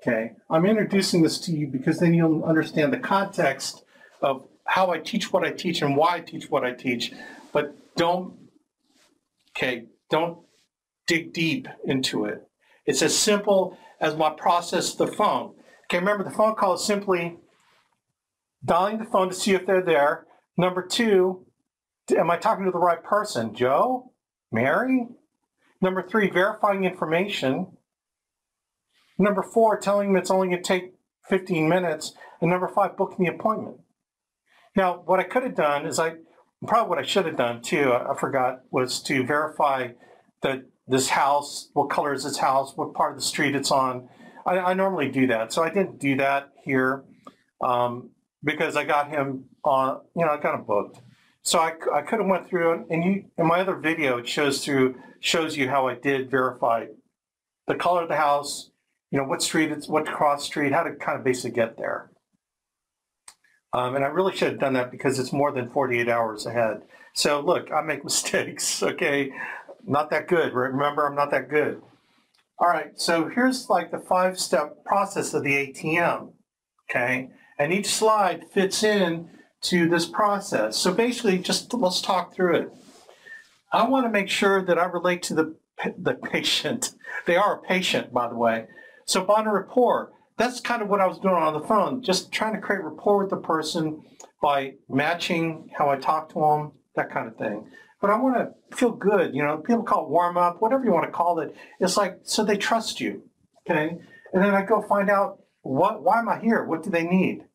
Okay. I'm introducing this to you because then you'll understand the context of how I teach what I teach and why I teach what I teach. But don't dig deep into it. It's as simple as my process the phone. Okay, remember the phone call is simply dialing the phone to see if they're there. Number 2, am I talking to the right person? Joe? Mary? Number 3, verifying information. Number 4, telling them it's only going to take 15 minutes. And number 5, booking the appointment. Now, what I could have done is probably what I should have done too, I forgot, was to verify that this house, what color is this house, what part of the street it's on. I normally do that. So I didn't do that here because I got him on, I got him booked. So I could have went through it, and in my other video, it shows you how I did verify the color of the house, what street it's, what cross street, how to kind of basically get there. And I really should have done that because it's more than 48 hours ahead. So look, I make mistakes, okay? Not that good. Remember, I'm not that good. All right, so here's like the 5-step process of the ATM, okay? And each slide fits in to this process. So basically, let's talk through it. I want to make sure that I relate to the patient. They are a patient, by the way. So bond and rapport. That's kind of what I was doing on the phone, just trying to create rapport with the person by matching how I talk to them, that kind of thing. But I want to feel good, people call it warm up, whatever you want to call it. It's like, so they trust you, okay? And then I go find out, why am I here? What do they need?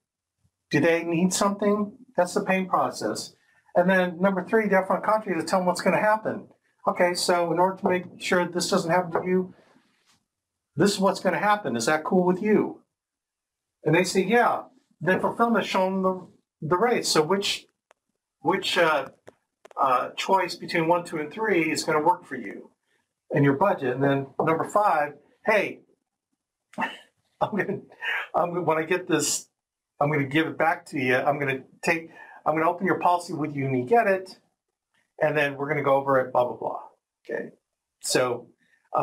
Do they need something? That's the pain process. And then number 3, the upfront contract, to tell them what's going to happen. Okay, so in order to make sure this doesn't happen to you, this is what's going to happen. Is that cool with you? And they say, yeah. Then fulfillment shown the rates. So which choice between 1, 2, and 3 is going to work for you and your budget? And then number 5, hey, when I get this, I'm going to give it back to you. I'm going to open your policy with you when you get it, and then we're going to go over it, blah, blah, blah. Okay. So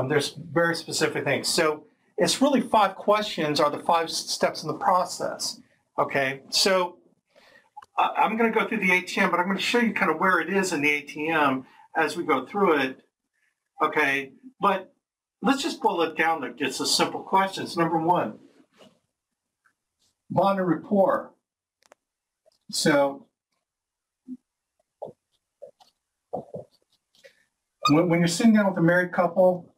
there's very specific things. So it's really 5 questions are the 5 steps in the process. Okay. So I'm going to go through the ATM, but I'm going to show you kind of where it is in the ATM as we go through it. Okay. But let's just boil it down to just a simple questions. Number 1, bond and rapport. So when you're sitting down with a married couple,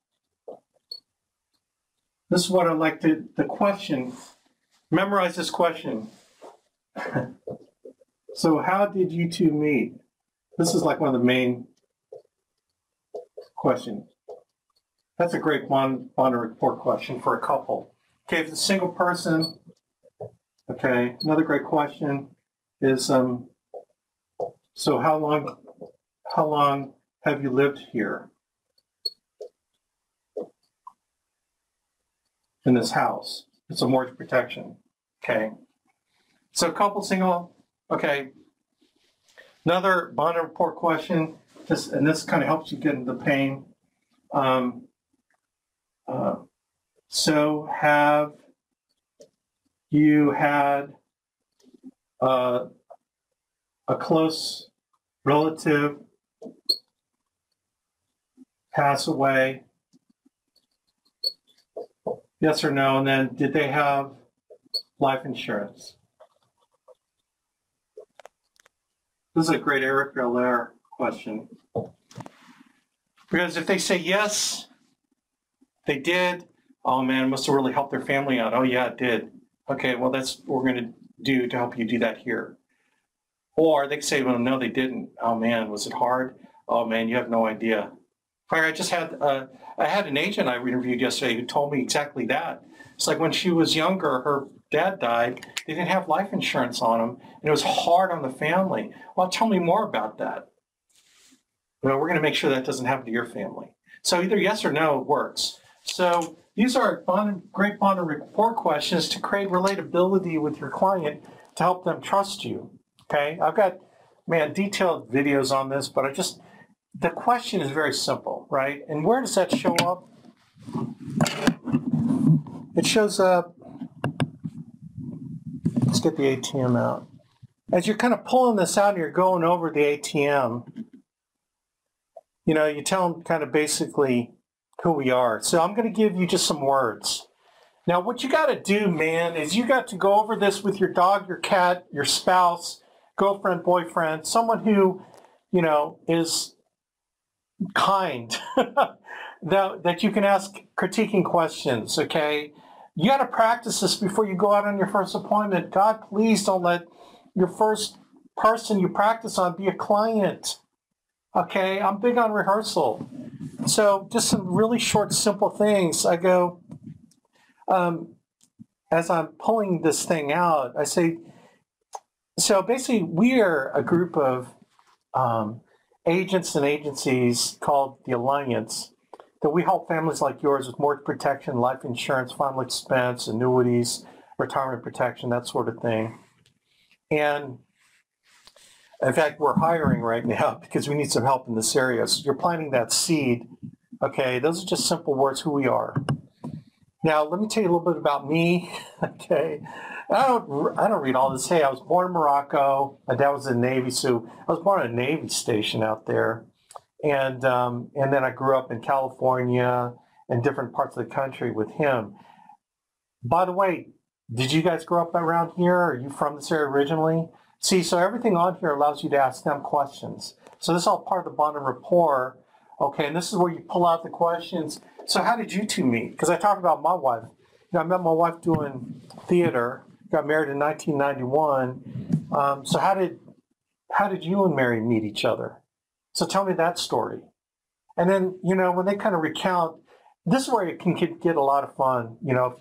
this is what I like the question. Memorize this question. So how did you 2 meet? This is like one of the main questions. That's a great bond and rapport question for a couple. Okay, if it's a single person, okay, another great question is, so how how long have you lived here in this house? It's a mortgage protection. Okay. So couple single. Okay. Another bond report question. And this kind of helps you get into the pain. So have you had a close relative pass away? Yes or no? And then did they have life insurance? This is a great Eric Allaire question. Because if they say yes, they did, oh man, it must have really helped their family out. Oh yeah, it did. Okay, well that's what we're going to do to help you do that here. Or they say, well, no, they didn't. Oh man, was it hard? Oh man, you have no idea. I just had I had an agent I interviewed yesterday who told me exactly that. It's like when she was younger, her dad died. They didn't have life insurance on him, and it was hard on the family. Well, tell me more about that. Well, we're going to make sure that doesn't happen to your family. So either yes or no works. So these are great bond report questions to create relatability with your client to help them trust you. Okay, I've got, man, detailed videos on this, but the question is very simple, right? And where does that show up? It shows up, let's get the ATM out. As you're kind of pulling this out and you're going over the ATM, you know, you tell them kind of basically who we are. So I'm going to give you just some words. Now, what you got to do, man, is you got to go over this with your dog, your cat, your spouse, girlfriend, boyfriend, someone who, you know, is kind, that you can ask critiquing questions, okay? You got to practice this before you go out on your first appointment. God, please don't let your first person you practice on be a client, okay? I'm big on rehearsal. So just some really short, simple things. I go, as I'm pulling this thing out, I say, so basically we are a group of agents and agencies called the Alliance that we help families like yours with mortgage protection, life insurance, final expense, annuities, retirement protection, that sort of thing. And in fact, we're hiring right now because we need some help in this area. So you're planting that seed. Okay, those are just simple words, who we are. Now, let me tell you a little bit about me. Okay, I don't read all this. Hey, I was born in Morocco. My dad was in the Navy, so I was born at a Navy station out there. And then I grew up in California and different parts of the country with him. By the way, did you guys grow up around here? Are you from this area originally? See, so everything on here allows you to ask them questions. So this is all part of the bond and rapport. Okay, and this is where you pull out the questions. So how did you two meet? Because I talk about my wife. You know, I met my wife doing theater, got married in 1991. So how did you and Mary meet each other? So tell me that story. And then, you know, when they kind of recount, this is where it can get a lot of fun. You know,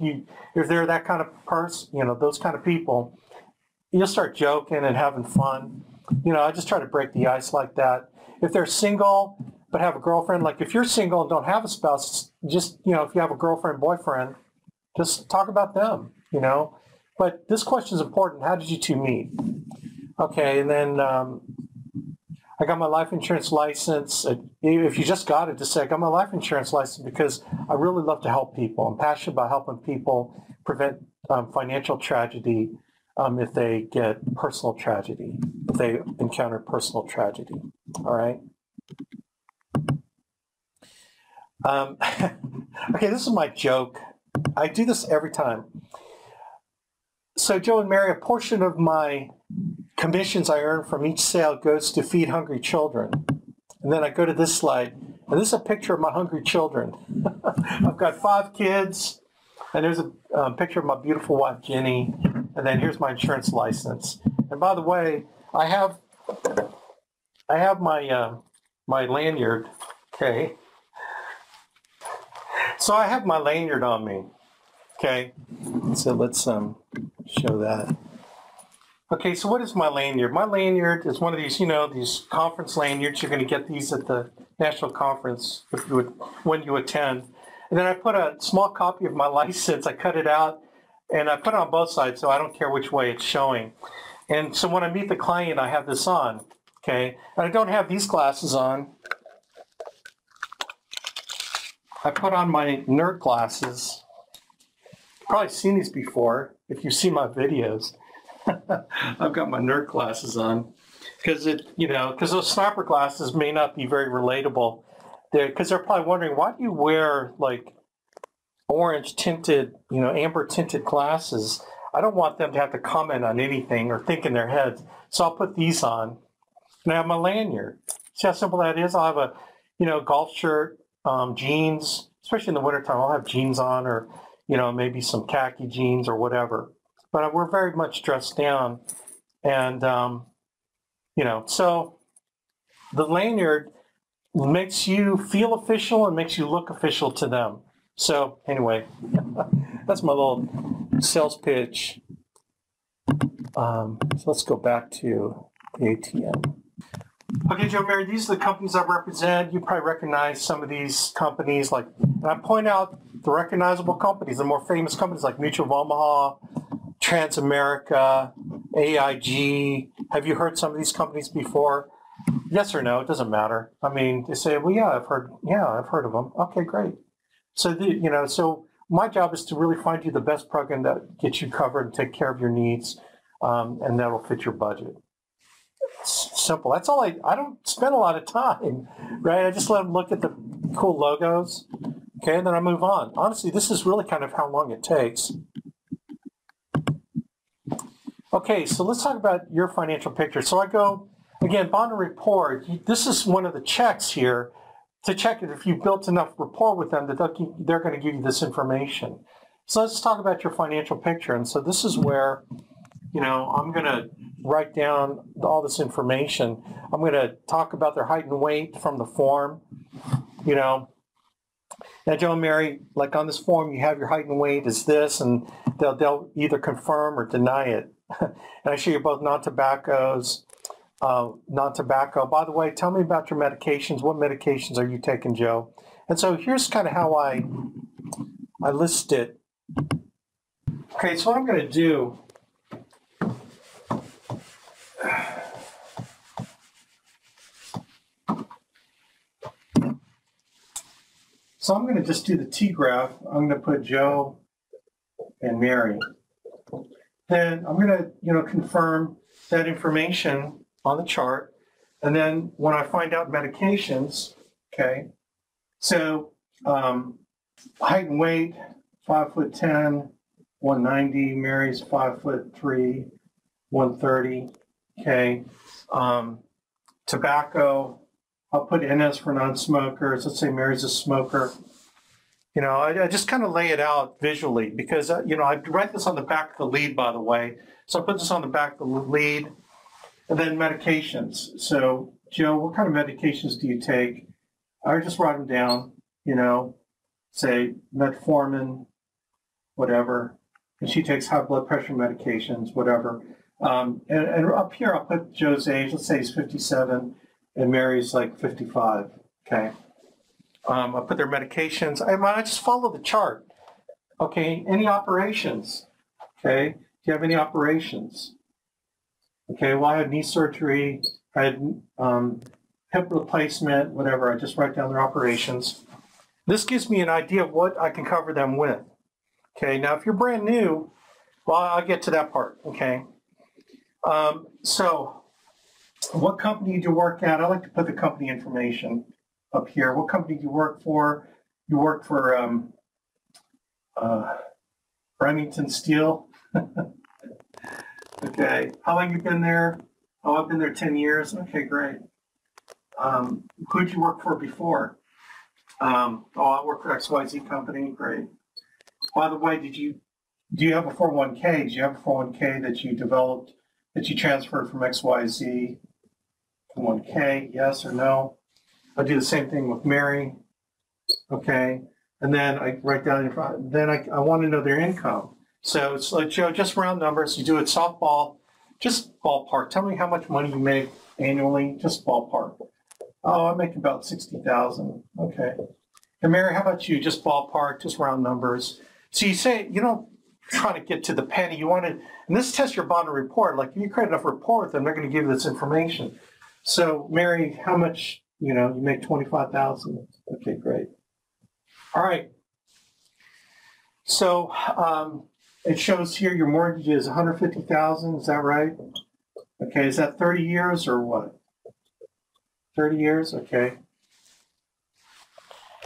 if they're that kind of person, you know, those kind of people, you'll start joking and having fun. You know, I just try to break the ice like that. If they're single but have a girlfriend, like if you're single and don't have a spouse, just, you know, if you have a girlfriend, boyfriend, just talk about them, you know. But this question is important. How did you two meet? Okay, and then I got my life insurance license. If you just got it, just say, I got my life insurance license because I really love to help people. I'm passionate about helping people prevent financial tragedy if they get personal tragedy, if they encounter personal tragedy. All right? Okay, this is my joke. I do this every time. So Joe and Mary, a portion of my commissions I earn from each sale goes to feed hungry children. And then I go to this slide, and this is a picture of my hungry children. I've got 5 kids, and there's a picture of my beautiful wife, Jenny, and then here's my insurance license. And by the way, I have my my lanyard, okay? So I have my lanyard on me, okay? So let's show that. Okay, so what is my lanyard? My lanyard is one of these, these conference lanyards. You're going to get these at the national conference when you attend. And then I put a small copy of my license. I cut it out, and I put it on both sides, so I don't care which way it's showing. And so when I meet the client, I have this on, okay? And I don't have these glasses on. I put on my nerd glasses. You've probably seen these before if you've seen my videos. I've got my nerd glasses on because those sniper glasses may not be very relatable. Because they're probably wondering, why do you wear like orange tinted, amber tinted glasses? I don't want them to have to comment on anything or think in their heads. So I'll put these on, and I have my lanyard. See how simple that is? I'll have a, golf shirt, jeans, especially in the wintertime. I'll have jeans on, or, maybe some khaki jeans or whatever. But we're very much dressed down. And, so the lanyard makes you feel official and makes you look official to them. So anyway, that's my little sales pitch. So let's go back to the ATM. Okay, Joe, Mary, these are the companies I represent. You probably recognize some of these companies. And I point out the recognizable companies, the more famous companies like Mutual of Omaha, Transamerica, AIG. Have you heard some of these companies before? Yes or no, it doesn't matter. I mean, they say, well, yeah, I've heard of them. Okay, great. So, so my job is to really find you the best program that gets you covered and take care of your needs, and that'll fit your budget. It's simple. That's all. I don't spend a lot of time, right? I just let them look at the cool logos, okay, and then I move on. Honestly, this is really kind of how long it takes. Okay, so let's talk about your financial picture. So I go, again, bond and rapport. This is one of the checks here to check it if you built enough rapport with them that they're going to give you this information. So let's talk about your financial picture. And so this is where, I'm going to write down all this information. I'm going to talk about their height and weight from the form. Now, Joe and Mary, like on this form, you have your height and weight is this, and they'll either confirm or deny it. And I show you both non-tobaccos. Non-tobacco. By the way, tell me about your medications. What medications are you taking, Joe? And so here's kind of how I list it. Okay, so what I'm going to do, so I'm going to just do the T-graph. I'm going to put Joe and Mary. Then I'm going to, confirm that information on the chart. And then when I find out medications, okay, so height and weight, 5'10", 190. Mary's 5'3", 130. Okay. Tobacco, I'll put NS for non-smokers. Let's say Mary's a smoker. I just kind of lay it out visually because, I write this on the back of the lead, by the way. So I put this on the back of the lead. And then medications. So, Joe, what kind of medications do you take? I just write them down, say metformin, whatever. And she takes high blood pressure medications, whatever. And up here, I'll put Joe's age. Let's say he's 57, and Mary's like 55, okay? I'll put their medications. I just follow the chart. Okay, any operations? Okay, do you have any operations? Okay, well, I had knee surgery, I had hip replacement, whatever. I just write down their operations. This gives me an idea of what I can cover them with. Okay, now if you're brand new, well, I'll get to that part, okay? So what company do you work at? I like to put the company information up here. What company do you work for? You work for Remington Steel. Okay. How long you been there? Oh, I've been there 10 years. Okay, great. Who'd you work for before? I work for XYZ company. Great. By the way, do you have a 401k? Did you have a 401k that you developed, that you transferred from XYZ to 1K? Yes or no? I do the same thing with Mary. Okay. And then I write down, then I want to know their income. So it's like, Joe, just round numbers. You do it softball. Just ballpark. Tell me how much money you make annually. Just ballpark. Oh, I make about 60,000. Okay. And Mary, how about you? Just ballpark, just round numbers. So you say, you don't try to get to the penny. You want to, and this tests your bond and report. Like if you create enough report, then they're going to give you this information. So Mary, how much, you make 25,000. Okay, great. All right. So it shows here your mortgage is 150,000. Is that right? Okay. Is that 30 years or what? 30 years. Okay.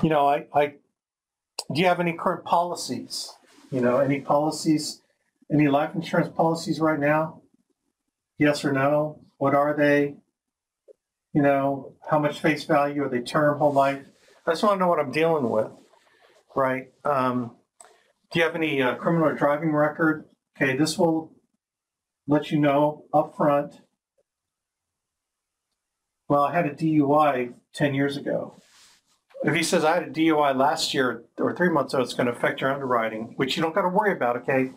Do you have any current policies? Any policies, any life insurance policies right now? Yes or no? What are they? How much face value? Are they term, whole life? I just want to know what I'm dealing with, right? Do you have any criminal or driving record? Okay, this will let you know up front. Well, I had a DUI 10 years ago. If he says I had a DUI last year or 3 months ago, it's going to affect your underwriting, which you don't got to worry about, okay?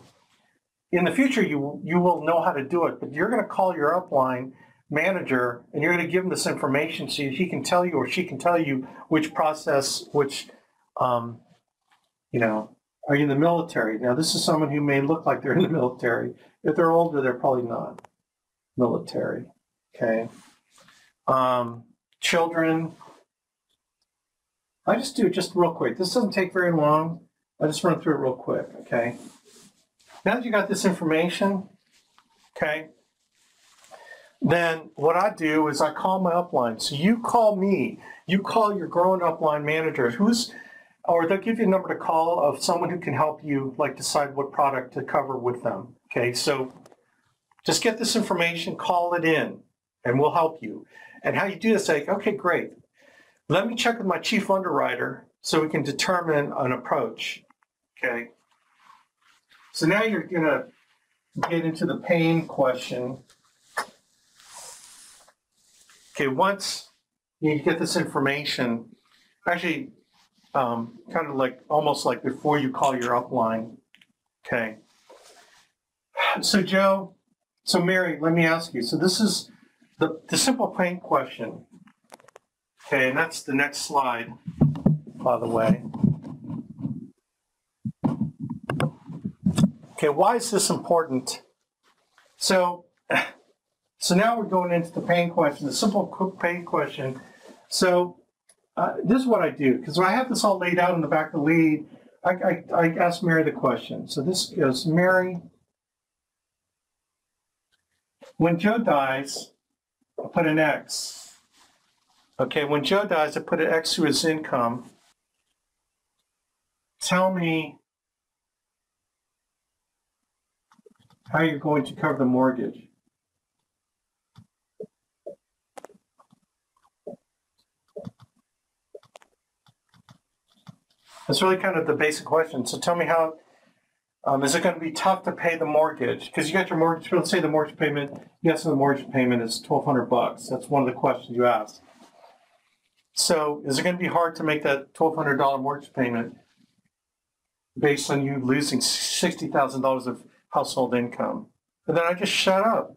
In the future, you will know how to do it, but you're going to call your upline manager and you're going to give him this information so he can tell you or she can tell you which process, are you in the military? Now, this is someone who may look like they're in the military. If they're older, they're probably not military, okay? Children. I just do it just real quick. This doesn't take very long. I just run through it real quick, okay? Now that you got this information, okay, then what I do is I call my upline. So you call me. You call your growing upline manager, or they'll give you a number to call of someone who can help you, like decide what product to cover with them, okay? So just get this information, call it in, and we'll help you. And how you do this, say, okay, great. Let me check with my chief underwriter so we can determine an approach, okay? So now you're going to get into the pain question. Okay, once you get this information, actually, kind of like almost like before you call your upline, okay? So Mary, let me ask you. So this is the simple pain question. Okay, and that's the next slide, by the way. Okay, why is this important? So now we're going into the pain question, the simple pain question. So this is what I do, because when I have this all laid out in the back of the lead, I ask Mary the question. So this goes, Mary, when Joe dies, I put an X. Okay, when Joe dies, I put an X to his income. Tell me how you're going to cover the mortgage. That's really kind of the basic question. So tell me how, is it going to be tough to pay the mortgage? Because you got your mortgage, let's say the mortgage payment, yes, the mortgage payment is $1,200. That's one of the questions you asked. So is it going to be hard to make that $1,200 mortgage payment based on you losing $60,000 of household income? And then I just shut up.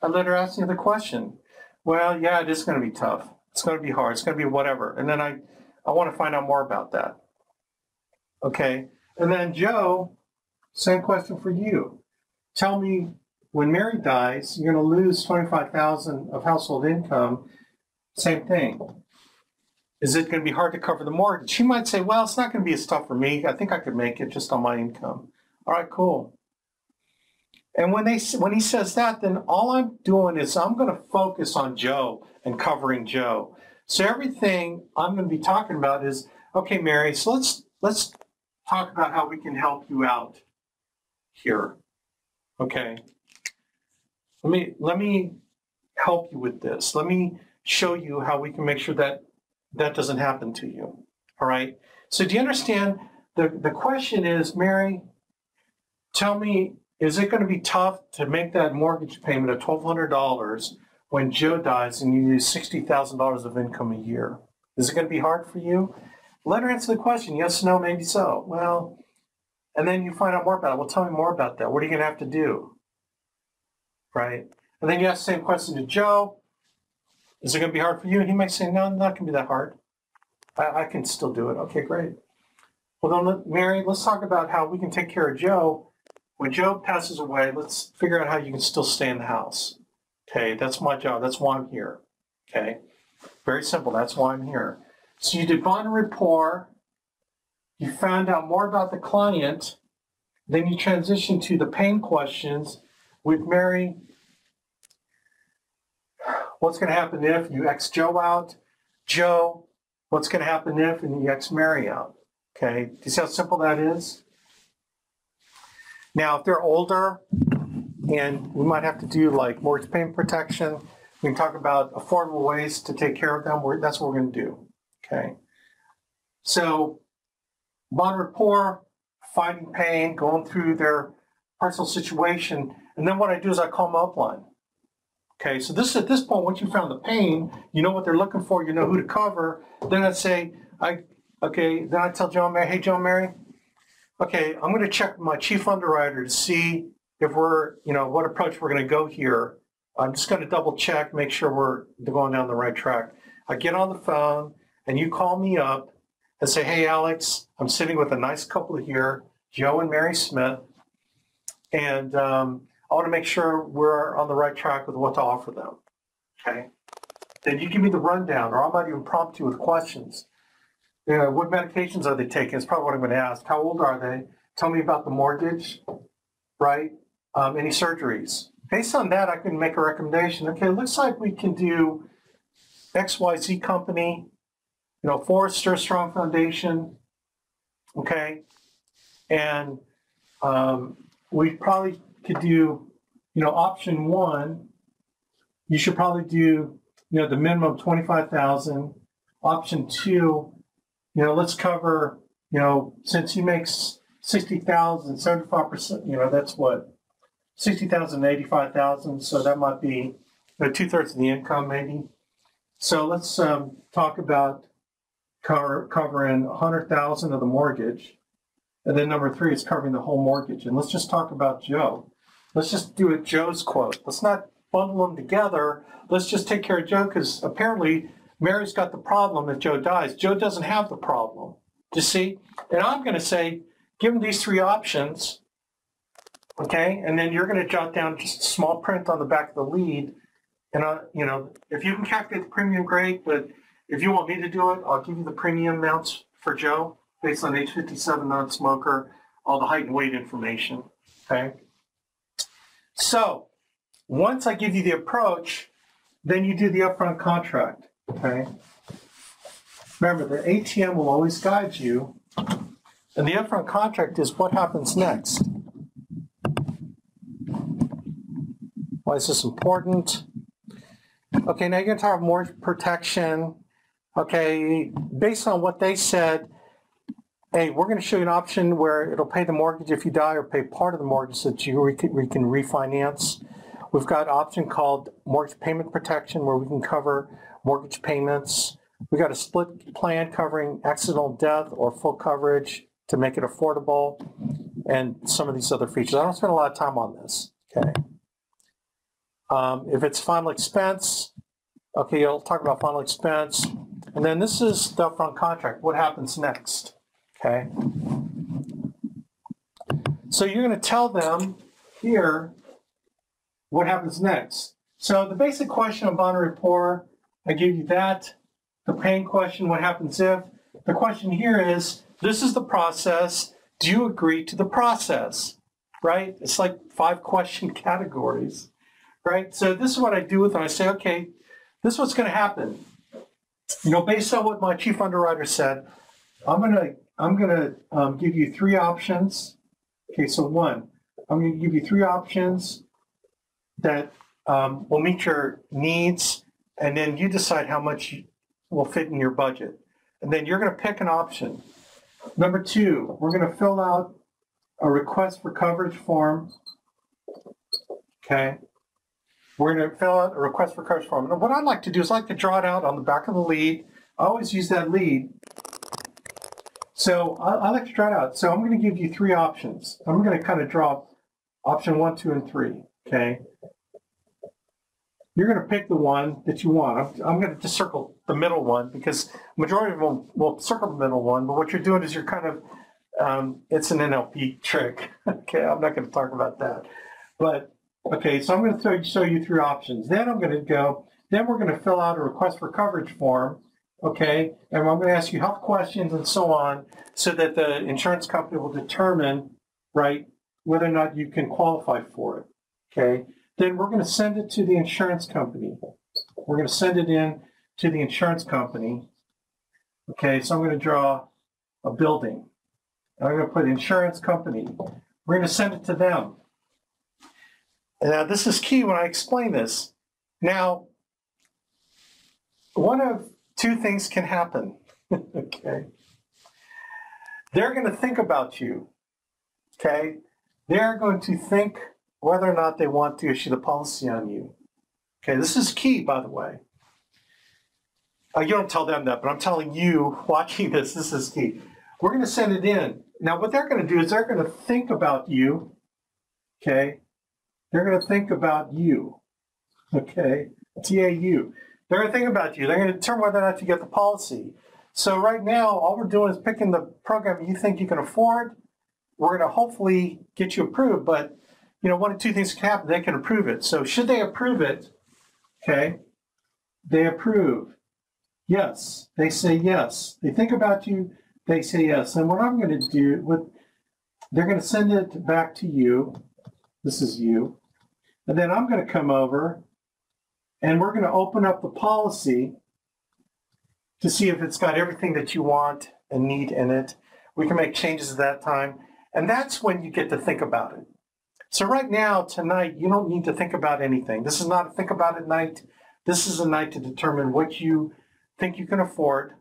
I let her ask me the question. Well, yeah, it is going to be tough. It's going to be hard. It's going to be whatever. And then I want to find out more about that. Okay. And then Joe, same question for you. Tell me, when Mary dies, you're going to lose $25,000 of household income. Same thing. Is it going to be hard to cover the mortgage? She might say, well, it's not going to be as tough for me. I think I could make it just on my income. All right, cool. And when he says that, then all I'm doing is I'm going to focus on Joe and covering Joe. So everything I'm going to be talking about is, okay, Mary, so let's talk about how we can help you out here. Okay. Let me help you with this. Let me show you how we can make sure that doesn't happen to you. All right. So do you understand? The question is, Mary, tell me, is it going to be tough to make that mortgage payment of $1,200 when Joe dies and you use $60,000 of income a year? Is it going to be hard for you? Let her answer the question. Yes, no, maybe so. Well, and then you find out more about it. Well, tell me more about that. What are you going to have to do? right? And then you ask the same question to Joe. Is it going to be hard for you? And he might say, no, not going to be that hard. I can still do it. Okay, great. Well, then, Mary, let's talk about how we can take care of Joe. When Joe passes away, let's figure out how you can still stay in the house. Okay, that's my job. That's why I'm here. Okay, very simple. That's why I'm here. So you did bond and rapport. You found out more about the client. Then you transition to the pain questions with Mary. What's going to happen if you X Joe out? Joe, what's going to happen if and you X Mary out? Okay, do you see how simple that is? Now, if they're older and we might have to do like mortgage payment protection, we can talk about affordable ways to take care of them. That's what we're going to do. Okay, so bond rapport, finding pain, going through their personal situation, and then what I do is I call them upline. Okay, so this at this point, once you found the pain, you know what they're looking for, you know who to cover. Then I'd say, then I tell Joe and Mary, hey, Joe and Mary, okay, I'm going to check with my chief underwriter to see if we're, what approach we're going to go here. I'm just going to double check, make sure we're going down the right track. I get on the phone and you call me up and say, hey, Alex, I'm sitting with a nice couple here, Joe and Mary Smith, and I want to make sure we're on the right track with what to offer them. Okay. Then you give me the rundown, or I might even prompt you with questions. What medications are they taking? It's probably what I'm going to ask. How old are they? Tell me about the mortgage, right? Any surgeries? Based on that, I can make a recommendation. Okay, it looks like we can do XYZ company, Forrester, strong foundation, okay? And we probably could do, option one, you should probably do, the minimum 25,000. Option two, let's cover, since he makes 60,000, 75%, that's what, 60,000, 85,000. So that might be 2/3 of the income maybe. So let's talk about covering 100,000 of the mortgage. And then number three is covering the whole mortgage. And let's just talk about Joe. Let's just do it Joe's quote. Let's not bundle them together. Let's just take care of Joe, because apparently Mary's got the problem if Joe dies. Joe doesn't have the problem. Do you see? And I'm going to say, give him these three options, okay? And then you're going to jot down just small print on the back of the lead. And, if you can calculate the premium, great. But if you want me to do it, I'll give you the premium amounts for Joe based on age 57, non-smoker, all the height and weight information, okay? So once I give you the approach, then you do the upfront contract, okay? Remember, the ATM will always guide you, and the upfront contract is what happens next. Why is this important? Okay, now you're going to talk about mortgage protection. Okay, based on what they said, hey, we're going to show you an option where it'll pay the mortgage if you die, or pay part of the mortgage so that we can refinance. We've got an option called mortgage payment protection where we can cover mortgage payments. We got a split plan covering accidental death or full coverage to make it affordable, and some of these other features. I don't spend a lot of time on this, okay? If it's final expense, okay, I'll talk about final expense. And then this is the upfront contract. What happens next? Okay. So you're going to tell them here what happens next. So the basic question on bond rapport, I gave you that. The pain question, what happens if? The question here is, this is the process. Do you agree to the process? Right? It's like 5 question categories. Right? So this is what I do with them. I say, okay, this is what's going to happen. Based on what my chief underwriter said, I'm gonna give you 3 options. Okay, so 1, I'm going to give you 3 options that will meet your needs, and then you decide how much will fit in your budget. And then you're going to pick an option. Number 2, we're going to fill out a request for coverage form. Okay. We're going to fill out a request for coverage form. And what I like to do is I like to draw it out on the back of the lead. I always use that lead. So I like to draw it out. So I'm going to give you 3 options. I'm going to kind of draw option 1, 2, and 3. Okay. you're going to pick the one that you want. I'm going to just circle the middle one because majority of them will circle the middle one. But what you're doing is you're kind of, it's an NLP trick. Okay, I'm not going to talk about that. But, okay, so I'm going to show you 3 options. Then I'm going to go, then we're going to fill out a request for coverage form. Okay, and I'm going to ask you health questions and so on so that the insurance company will determine, right, whether or not you can qualify for it. Okay. Then we're going to send it to the insurance company. We're going to send it in to the insurance company. Okay, so I'm going to draw a building. I'm going to put insurance company. We're going to send it to them. Now, this is key when I explain this. Now, one of 2 things can happen. Okay. They're going to think about you. Okay. They're going to think whether or not they want to issue the policy on you. Okay, this is key, by the way. You don't tell them that, but I'm telling you, watching this is key. We're going to send it in. Now, what they're going to do is they're going to think about you. Okay, they're going to think about you. Okay, TAU. They're going to think about you. They're going to determine whether or not you get the policy. So right now, all we're doing is picking the program you think you can afford. We're going to hopefully get you approved, but you know, 1 of 2 things can happen. They can approve it. So should they approve it? Okay, they approve. Yes, they say yes. They think about you. They say yes. And what I'm going to do, they're going to send it back to you. This is you. And then I'm going to come over and we're going to open up the policy to see if it's got everything that you want and need in it. We can make changes at that time. And that's when you get to think about it. So right now, tonight, you don't need to think about anything. This is not a think about it night. This is a night to determine what you think you can afford,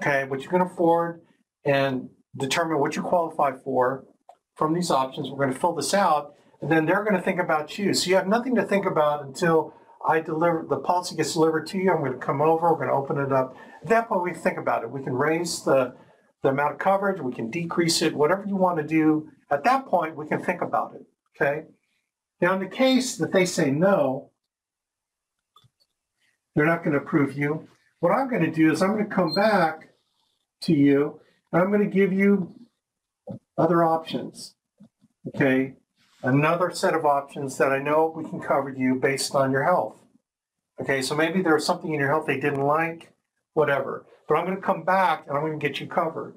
okay, what you can afford, and determine what you qualify for from these options. We're going to fill this out, and then they're going to think about you. So you have nothing to think about until the policy gets delivered to you. I'm going to come over, we're going to open it up. At that point, we think about it. We can raise the amount of coverage, we can decrease it, whatever you want to do. At that point, we can think about it, okay? Now, in the case that they say no, they're not going to approve you. What I'm going to do is I'm going to come back to you, and I'm going to give you other options, okay? Another set of options that I know we can cover you based on your health. Okay, so maybe there was something in your health they didn't like, whatever. But I'm going to come back and I'm going to get you covered.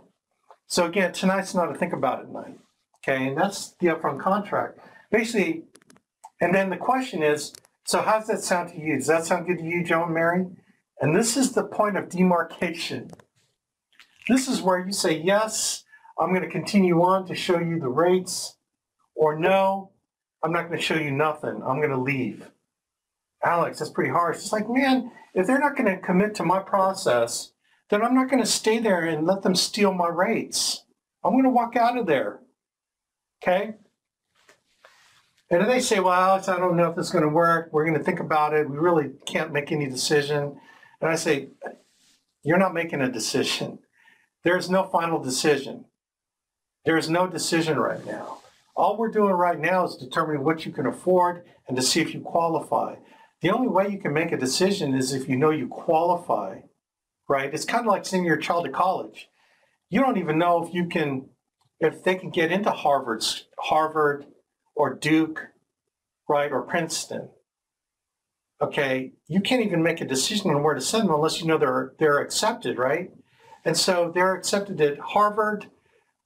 So again, tonight's not a think about it night. Okay, and that's the upfront contract. Basically, and then the question is, so how does that sound to you? Does that sound good to you, Joe and Mary? And this is the point of demarcation. This is where you say, yes, I'm going to continue on to show you the rates, or no, I'm not going to show you nothing. I'm going to leave. Alex, that's pretty harsh. It's like, man, if they're not going to commit to my process, then I'm not going to stay there and let them steal my rates. I'm going to walk out of there. Okay? And then they say, well, Alex, I don't know if this is going to work. We're going to think about it. We really can't make any decision. And I say, you're not making a decision. There's no final decision. There's no decision right now. All we're doing right now is determining what you can afford and to see if you qualify. The only way you can make a decision is if you know you qualify, right? It's kind of like sending your child to college. You don't even know if they can get into Harvard or Duke, right, or Princeton. Okay, you can't even make a decision on where to send them unless you know they're accepted, right? And so they're accepted at Harvard,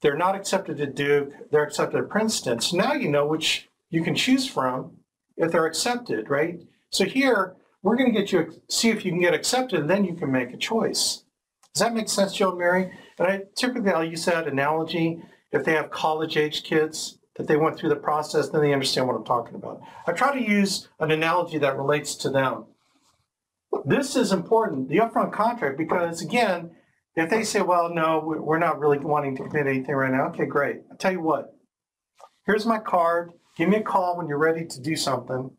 they're not accepted at Duke, they're accepted at Princeton. So now you know which you can choose from if they're accepted, right? So here, we're going to get you, see if you can get accepted, and then you can make a choice. Does that make sense, Joe and Mary? And typically I'll use that analogy if they have college-age kids that they went through the process, then they understand what I'm talking about. I try to use an analogy that relates to them. This is important, the upfront contract, because again, if they say, well, no, we're not really wanting to commit anything right now, okay, great. I'll tell you what, here's my card. Give me a call when you're ready to do something.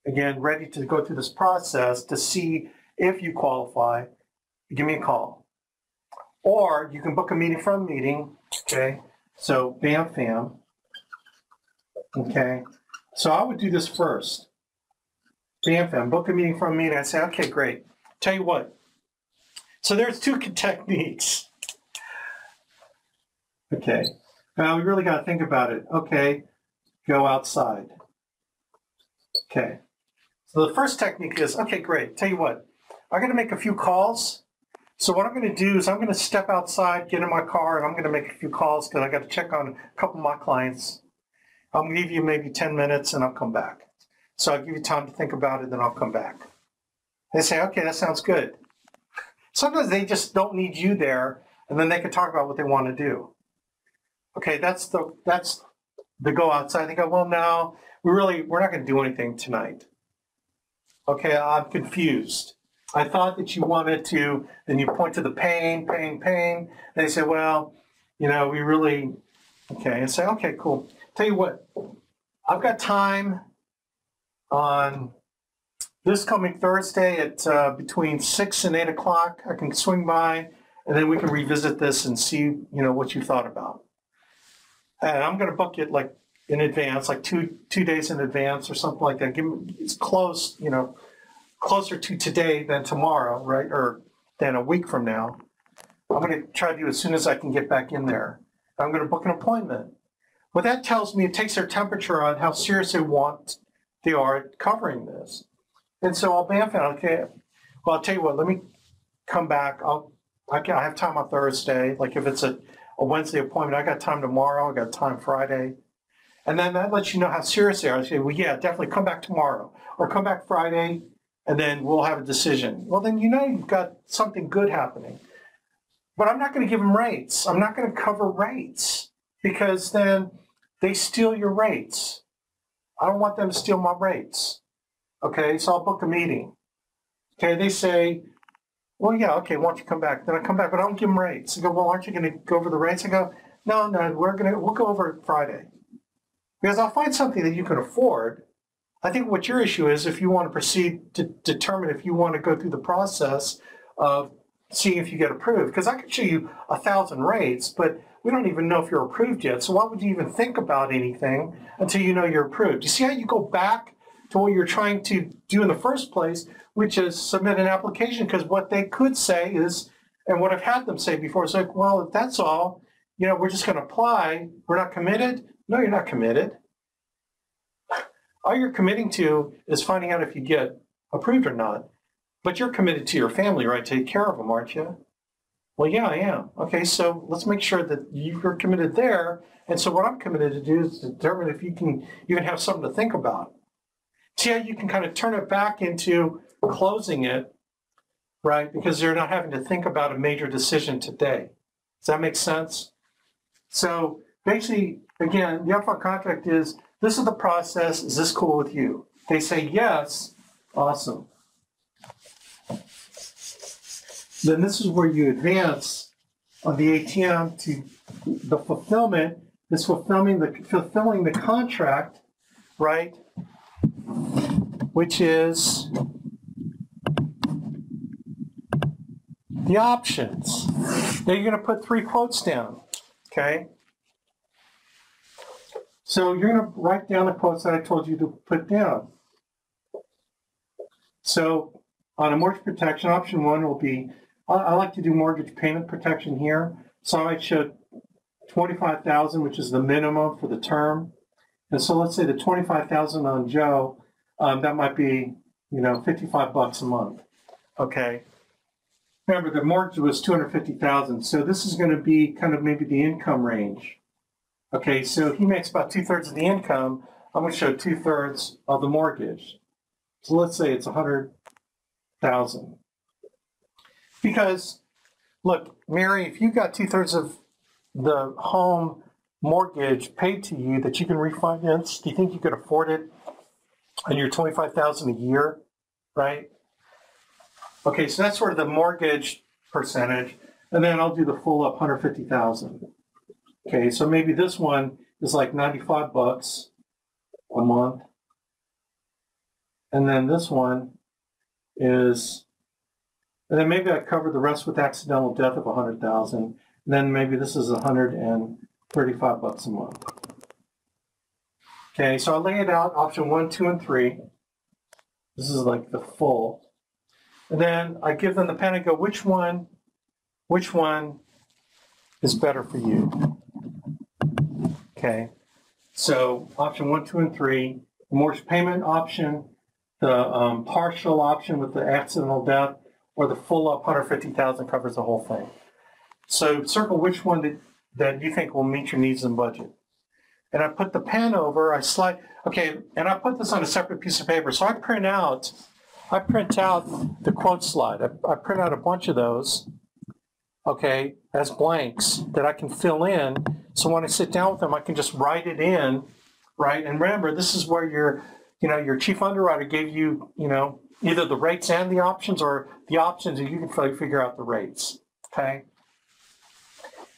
Again, ready to go through this process to see if you qualify. Give me a call. Or you can book a meeting from a meeting, okay? So bam, fam. Okay, so I would do this first. BAMFM, book a meeting from a meeting. I say, okay, great. Tell you what. So there's two techniques. Okay. Now we really got to think about it. Okay, go outside. Okay. So the first technique is, okay, great. Tell you what, I'm going to make a few calls. So what I'm going to do is I'm going to step outside, get in my car, and I'm going to make a few calls because I got to check on a couple of my clients. I'll give you maybe 10 minutes and I'll come back. So I'll give you time to think about it, then I'll come back. They say, okay, that sounds good. Sometimes they just don't need you there, and then they can talk about what they want to do. Okay, that's the go outside. They go, well, no, we're not going to do anything tonight. Okay, I'm confused. I thought that you wanted to, then you point to the pain. They say, well, we really, okay. And say, okay, cool. Tell you what, I've got time on this coming Thursday at between 6 and 8 o'clock. I can swing by, and then we can revisit this and see, what you thought about. And I'm going to book it like in advance, like two days in advance or something like that. It's close, closer to today than tomorrow, right? Or than a week from now. I'm going to try to do it as soon as I can get back in there. I'm going to book an appointment. What that tells me, it takes their temperature on how serious they are at covering this. And so I'll BAMF it. Okay, well, I'll tell you what, let me come back. I have time on Thursday. Like if it's a Wednesday appointment, I got time tomorrow. I got time Friday. And then that lets you know how serious they are. I say, well, yeah, definitely come back tomorrow or come back Friday, and then we'll have a decision. Well, then you've got something good happening. But I'm not going to give them rates. I'm not going to cover rates because then they steal your rates. I don't want them to steal my rates. Okay, so I'll book a meeting. Okay, they say, well, yeah, okay, why don't you come back? Then I come back, but I don't give them rates. They go, well, aren't you going to go over the rates? I go, no, we'll go over it Friday. Because I'll find something that you can afford. I think what your issue is, if you want to proceed to determine if you want to go through the process of seeing if you get approved. Because I could show you 1,000 rates, but we don't even know if you're approved yet. So why would you even think about anything until you know you're approved? You see how you go back to what you're trying to do in the first place, which is submit an application? Because what they could say is, and what I've had them say before, is like, well, if that's all, we're just going to apply. We're not committed. No, you're not committed. All you're committing to is finding out if you get approved or not. But you're committed to your family, right? Take care of them, aren't you? Well, yeah, I am. Okay, so let's make sure that you're committed there. And so what I'm committed to do is determine if you can even have something to think about. See how you can kind of turn it back into closing it, right? Because they're not having to think about a major decision today. Does that make sense? So basically, again, the upfront contract is, this is the process. Is this cool with you? They say yes. Awesome. Then this is where you advance on the ATM to the fulfillment. Is fulfilling the contract, right? Which is the options. Now you're going to put 3 quotes down. Okay. So you're going to write down the quotes that I told you to put down. So on a mortgage protection, option 1 will be, I like to do mortgage payment protection here. So I might show $25,000, which is the minimum for the term. And so let's say the $25,000 on Joe, that might be, $55 a month. Okay. Remember, the mortgage was $250,000. So this is going to be kind of maybe the income range. Okay, so he makes about 2/3 of the income. I'm going to show 2/3 of the mortgage. So let's say it's $100,000. Because, look, Mary, if you got 2/3 of the home mortgage paid to you that you can refinance, do you think you could afford it on your $25,000 a year, right? Okay, so that's sort of the mortgage percentage, and then I'll do the full up $150,000. Okay, so maybe this one is like $95 a month, and then this one is, and then maybe I cover the rest with accidental death of $100,000, and then maybe this is $135 a month. Okay, so I lay it out, option 1, 2, and 3. This is like the full. And then I give them the pen and go, which one is better for you? Okay. So option 1, 2, and 3, the mortgage payment option, the partial option with the accidental death, or the full up 150,000 covers the whole thing. So circle which one that you think will meet your needs and budget. And I put the pen over, I slide, okay, and I put this on a separate piece of paper. So I print out the quote slide. I print out a bunch of those, okay, as blanks that I can fill in. So when I sit down with them, I can just write it in, right? And remember, this is where your chief underwriter gave you, either the rates and the options, or the options, and you can figure out the rates, okay?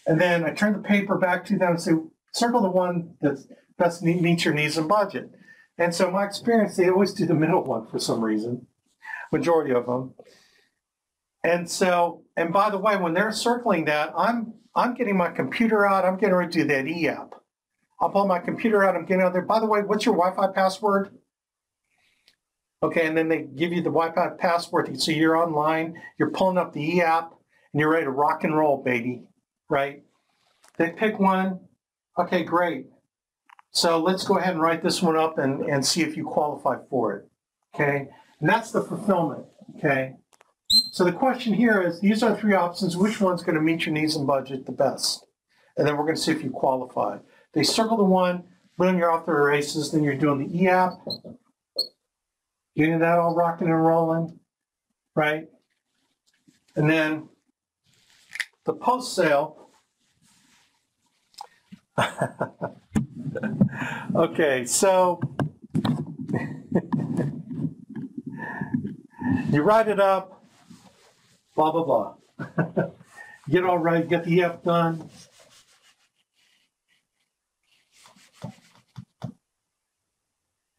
And then I turn the paper back to them and say, circle the one that best meets your needs and budget. And so my experience, they always do the middle one for some reason, majority of them. And so, and by the way, when they're circling that, I'm getting my computer out, I'm getting ready to do that e-app. I'll pull my computer out, I'm getting out there. By the way, what's your Wi-Fi password? Okay, and then they give you the Wi-Fi password. So you're online, you're pulling up the e-app, and you're ready to rock and roll, baby, right? They pick one. Okay, great. So let's go ahead and write this one up and see if you qualify for it, okay? And that's the fulfillment, okay? So the question here is, these are 3 options. Which one's going to meet your needs and budget the best? And then we're going to see if you qualify. They circle the one, boom, you're off to the races. Then you're doing the e-app, getting that all rocking and rolling, right? And then the post-sale. Okay, so you write it up, blah, blah, blah. Get all right, get the E-app done.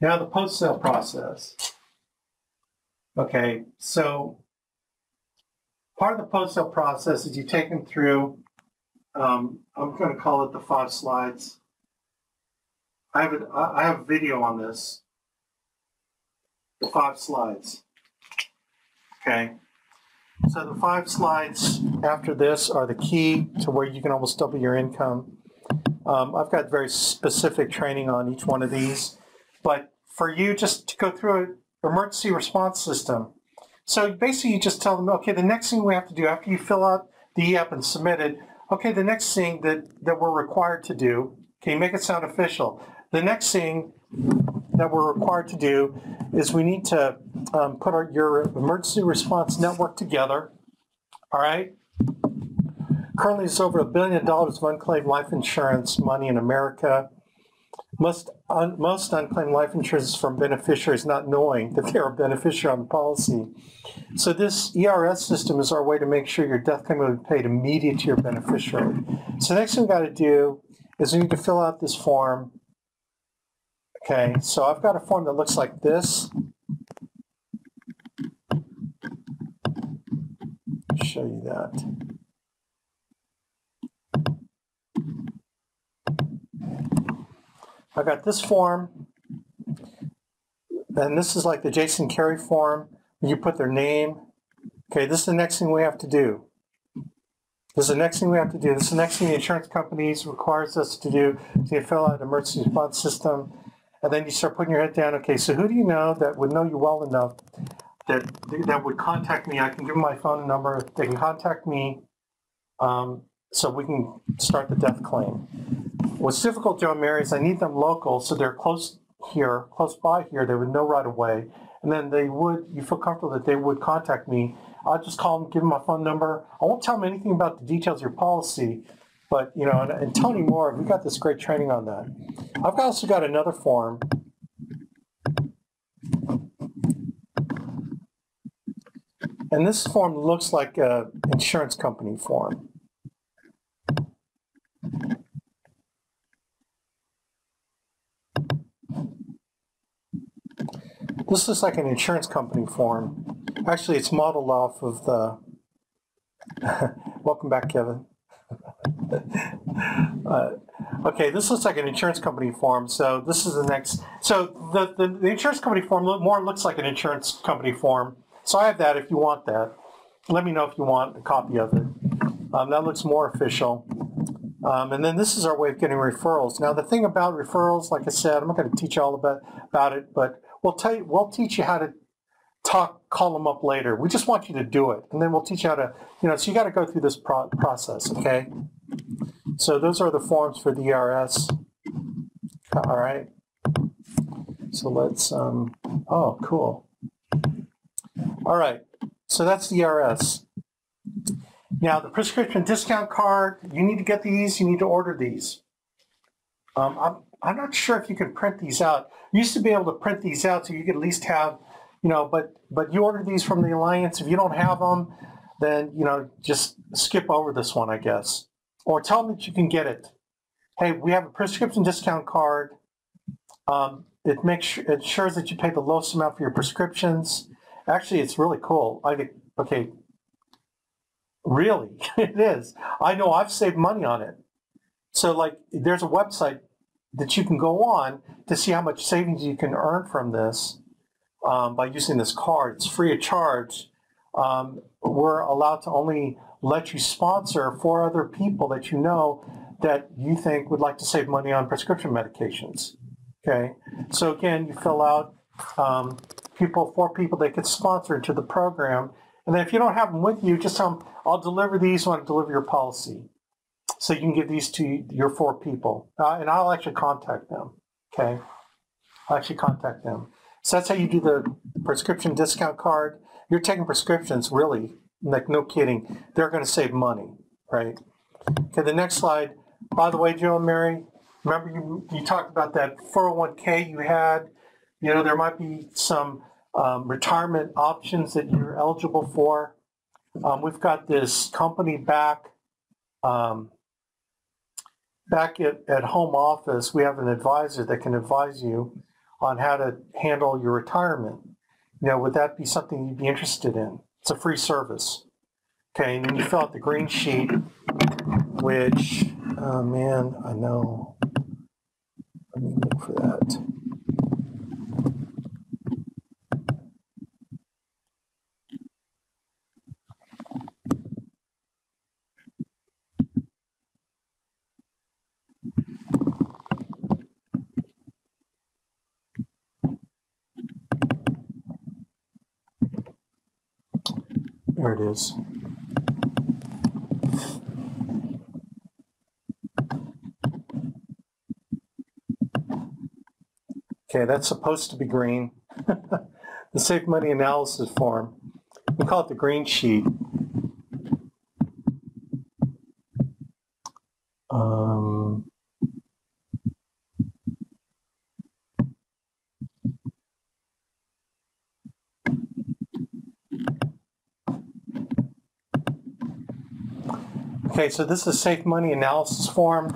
Now the post-sale process. Okay, so part of the post-sale process is you take them through, I'm going to call it the 5 slides. I have a video on this, the 5 slides. Okay, so the 5 slides after this are the key to where you can almost double your income. I've got very specific training on each one of these, but for you just to go through an emergency response system. So basically you just tell them, okay, the next thing we have to do after you fill out the e-app and submit it, okay, the next thing that we're required to do, okay, make it sound official. The next thing that we're required to do is we need to put your emergency response network together, all right? Currently, there's over $1 billion of unclaimed life insurance money in America. Most unclaimed life insurance is from beneficiaries not knowing that they're a beneficiary on the policy. So this ERS system is our way to make sure your death claim will be paid immediate to your beneficiary. So the next thing we've got to do is we need to fill out this form. Okay, so I've got a form that looks like this. I'll show you that. I got this form, and this is like the Jason Carey form. You put their name. Okay, this is the next thing we have to do. This is the next thing we have to do. This is the next thing the insurance companies requires us to do to fill out an emergency response system. And then you start putting your head down. Okay, so who do you know that would know you well enough that would contact me? I can give them my phone number. They can contact me so we can start the death claim. What's difficult, Joe and Mary, is I need them local, so they're close by here. They would know right away. And then you feel comfortable that they would contact me. I'll just call them, give them my phone number. I won't tell them anything about the details of your policy, but, and Tony Moore, we got this great training on that. I've also got another form. And this form looks like an insurance company form. This looks like an insurance company form. Actually, it's modeled off of the... Welcome back, Kevin. Okay, this looks like an insurance company form. So this is the next. So the insurance company form more looks like an insurance company form. So I have that if you want that. Let me know if you want a copy of it. That looks more official. And then this is our way of getting referrals. Now the thing about referrals, like I said, I'm not going to teach you all about it, but we'll teach you how to call them up later. We just want you to do it, and then we'll teach you how to, so you got to go through this process, okay? So those are the forms for the ERS. All right. So let's, oh, cool. All right. So that's the ERS. Now the prescription discount card, you need to get these, you need to order these. I'm not sure if you can print these out. You used to be able to print these out so you could at least have, but you order these from the Alliance. If you don't have them, then, just skip over this one, I guess. Or tell them that you can get it. Hey, we have a prescription discount card. It ensures that you pay the lowest amount for your prescriptions. Actually, it's really cool. Okay, really, it is. I know I've saved money on it. So, like, there's a website that you can go on to see how much savings you can earn from this by using this card. It's free of charge. We're allowed to only let you sponsor 4 other people that you know that you think would like to save money on prescription medications. Okay, so again, you fill out 4 people that get sponsored to the program, and then if you don't have them with you, just tell them, I'll deliver these when I deliver your policy. So you can give these to your 4 people, and I'll actually contact them. Okay, I'll actually contact them. So that's how you do the prescription discount card. You're taking prescriptions, really, like no kidding. They're going to save money, right? Okay, the next slide. By the way, Joe and Mary, remember you talked about that 401k you had. There might be some retirement options that you're eligible for. We've got this company back at home office. We have an advisor that can advise you on how to handle your retirement. Would that be something you'd be interested in? It's a free service. Okay, and then you fill out the green sheet, which, oh man, I know. Let me look for that. There it is. Okay, that's supposed to be green. The Safe Money Analysis form. We call it the green sheet. Okay, so this is Safe Money Analysis form,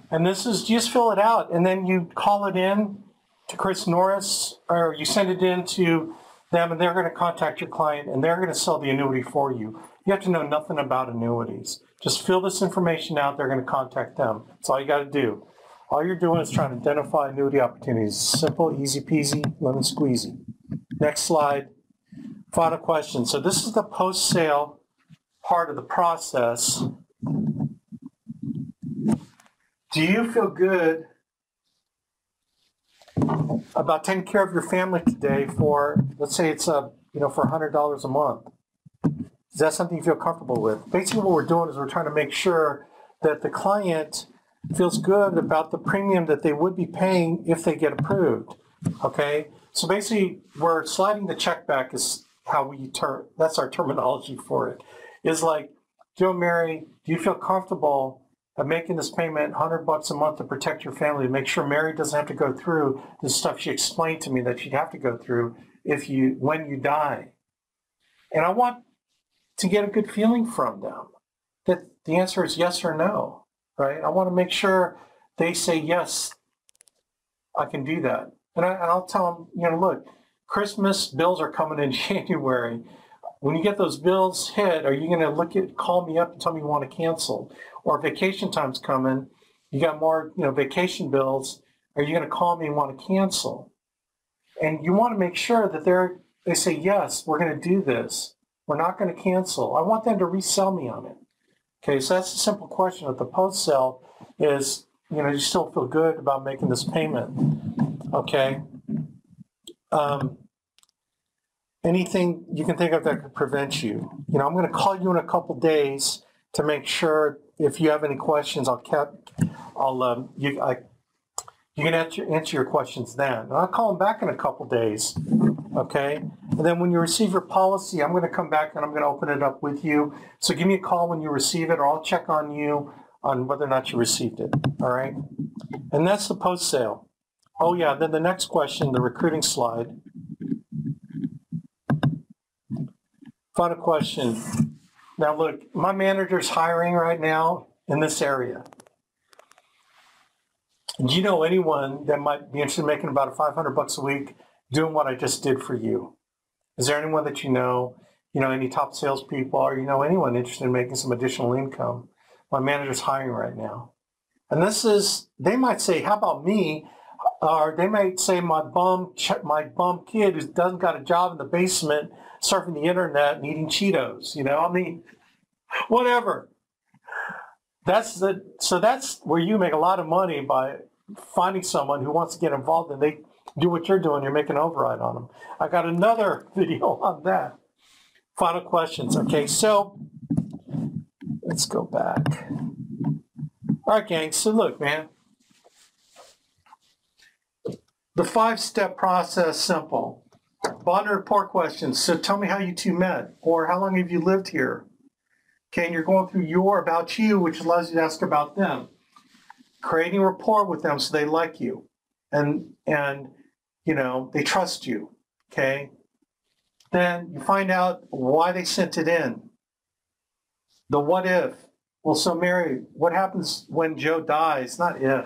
and this is, you just fill it out, and then you call it in to Chris Norris, or you send it in to them, and they're going to contact your client, and they're going to sell the annuity for you. You have to know nothing about annuities. Just fill this information out. They're going to contact them. That's all you got to do. All you're doing is trying to identify annuity opportunities. Simple, easy peasy, lemon squeezy. Next slide. Final question. So this is the post-sale part of the process. Do you feel good about taking care of your family today for, let's say it's for $100 a month? Is that something you feel comfortable with? Basically what we're doing is we're trying to make sure that the client feels good about the premium that they would be paying if they get approved, okay? So basically we're sliding the check back is how that's our terminology for it. Is like, Joe, Mary, do you feel comfortable of making this payment $100 a month to protect your family, to make sure Mary doesn't have to go through the stuff she explained to me that she'd have to go through when you die? And I want to get a good feeling from them that the answer is yes or no, right? I want to make sure they say, yes, I can do that. And I'll tell them, look, Christmas bills are coming in January. When you get those bills hit, are you going to call me up and tell me you want to cancel? Or vacation time's coming, you got more, vacation bills. Are you going to call me and want to cancel? And you want to make sure that they say, yes, we're going to do this. We're not going to cancel. I want them to resell me on it. Okay, so that's a simple question. At the post sale is, you still feel good about making this payment. Okay. Anything you can think of that could prevent you. I'm going to call you in a couple days to make sure if you have any questions, you can answer your questions then. And I'll call them back in a couple days. Okay. And then when you receive your policy, I'm going to come back and I'm going to open it up with you. So give me a call when you receive it, or I'll check on you on whether or not you received it. All right. And that's the post sale. Oh yeah. Then the next question, the recruiting slide. Final question. Now look, my manager's hiring right now in this area. Do you know anyone that might be interested in making about $500 a week doing what I just did for you? Is there anyone that any top salespeople, or anyone interested in making some additional income? My manager's hiring right now. And they might say, how about me? Or they might say, my bum kid who doesn't got a job in the basement surfing the internet and eating Cheetos, whatever. So that's where you make a lot of money, by finding someone who wants to get involved and they do what you're doing. You're making override on them. I got another video on that. Final questions. Okay, so let's go back. All right, gang. So look, man, the 5-step process, simple. Bond and report questions. So tell me how you two met, or how long have you lived here? Okay, and you're going through your about you, which allows you to ask about them. Creating a rapport with them so they like you, and they trust you. Okay. Then you find out why they sent it in. The what if. Well, so Mary, what happens when Joe dies? Not if.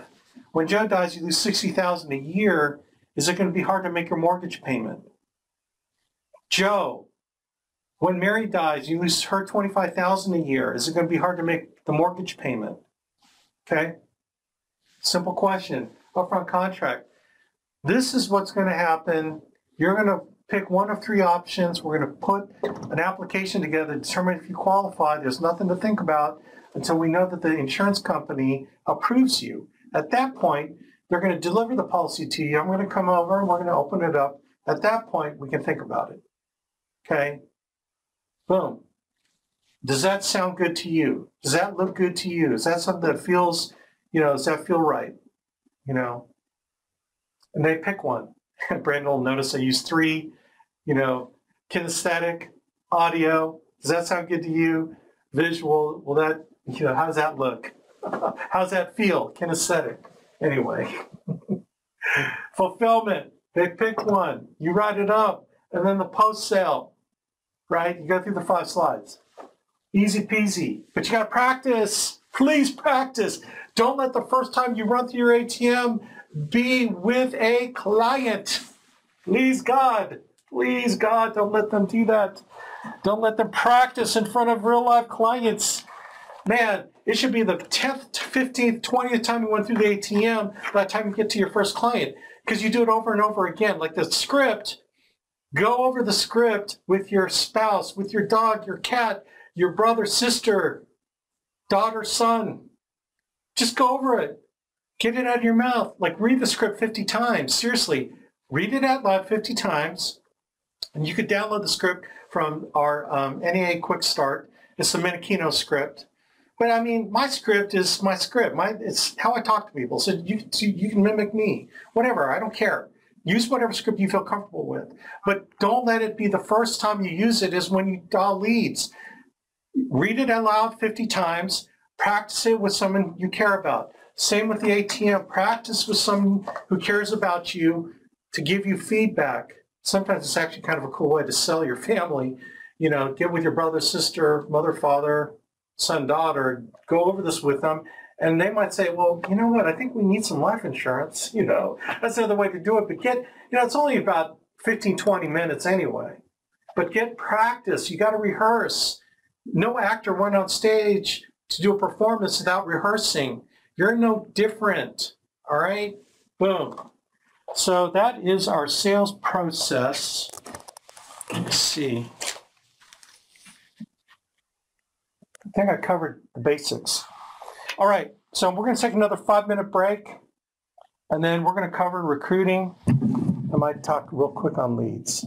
When Joe dies, you lose $60,000 a year. Is it going to be hard to make your mortgage payment? Joe, when Mary dies, you lose her $25,000 a year. Is it going to be hard to make the mortgage payment? Okay. Simple question. Upfront contract. This is what's going to happen. You're going to pick one of 3 options. We're going to put an application together to determine if you qualify. There's nothing to think about until we know that the insurance company approves you. At that point, they're going to deliver the policy to you. I'm going to come over and we're going to open it up. At that point, we can think about it. Okay? Boom. Does that sound good to you? Does that look good to you? Is that something that feels, does that feel right? And they pick one. Brandon will notice I use 3, kinesthetic, audio. Does that sound good to you? Visual, well that, how does that look? How's that feel? Kinesthetic. Anyway. Fulfillment. They pick one. You write it up. And then the post-sale, right? You go through the 5 slides. Easy peasy. But you got to practice. Please practice. Don't let the first time you run through your ATM be with a client. Please God, don't let them do that. Don't let them practice in front of real life clients. Man, it should be the 10th, 15th, 20th time you went through the ATM by the time you get to your first client, because you do it over and over again. Like the script, go over the script with your spouse, with your dog, your cat, your brother, sister, daughter, son. Just go over it. Get it out of your mouth. Like read the script 50 times. Seriously, read it out loud 50 times. And you could download the script from our NEA Quickstart. It's the Minikino script. But I mean, my script is my script. It's how I talk to people. So you can mimic me. Whatever, I don't care. Use whatever script you feel comfortable with. But don't let it be the first time you use it is when you dial leads. Read it out loud 50 times. Practice it with someone you care about. Same with the ATM. Practice with someone who cares about you to give you feedback. Sometimes it's actually kind of a cool way to sell your family. Get with your brother, sister, mother, father, son, daughter, go over this with them. And they might say, well, you know what? I think we need some life insurance. That's another way to do it. But it's only about 15, 20 minutes anyway. But get practice. You got to rehearse. No actor went on stage to do a performance without rehearsing. You're no different. All right? Boom. So that is our sales process. Let's see. I think I covered the basics. All right, so we're going to take another 5-minute break, and then we're going to cover recruiting. I might talk real quick on leads.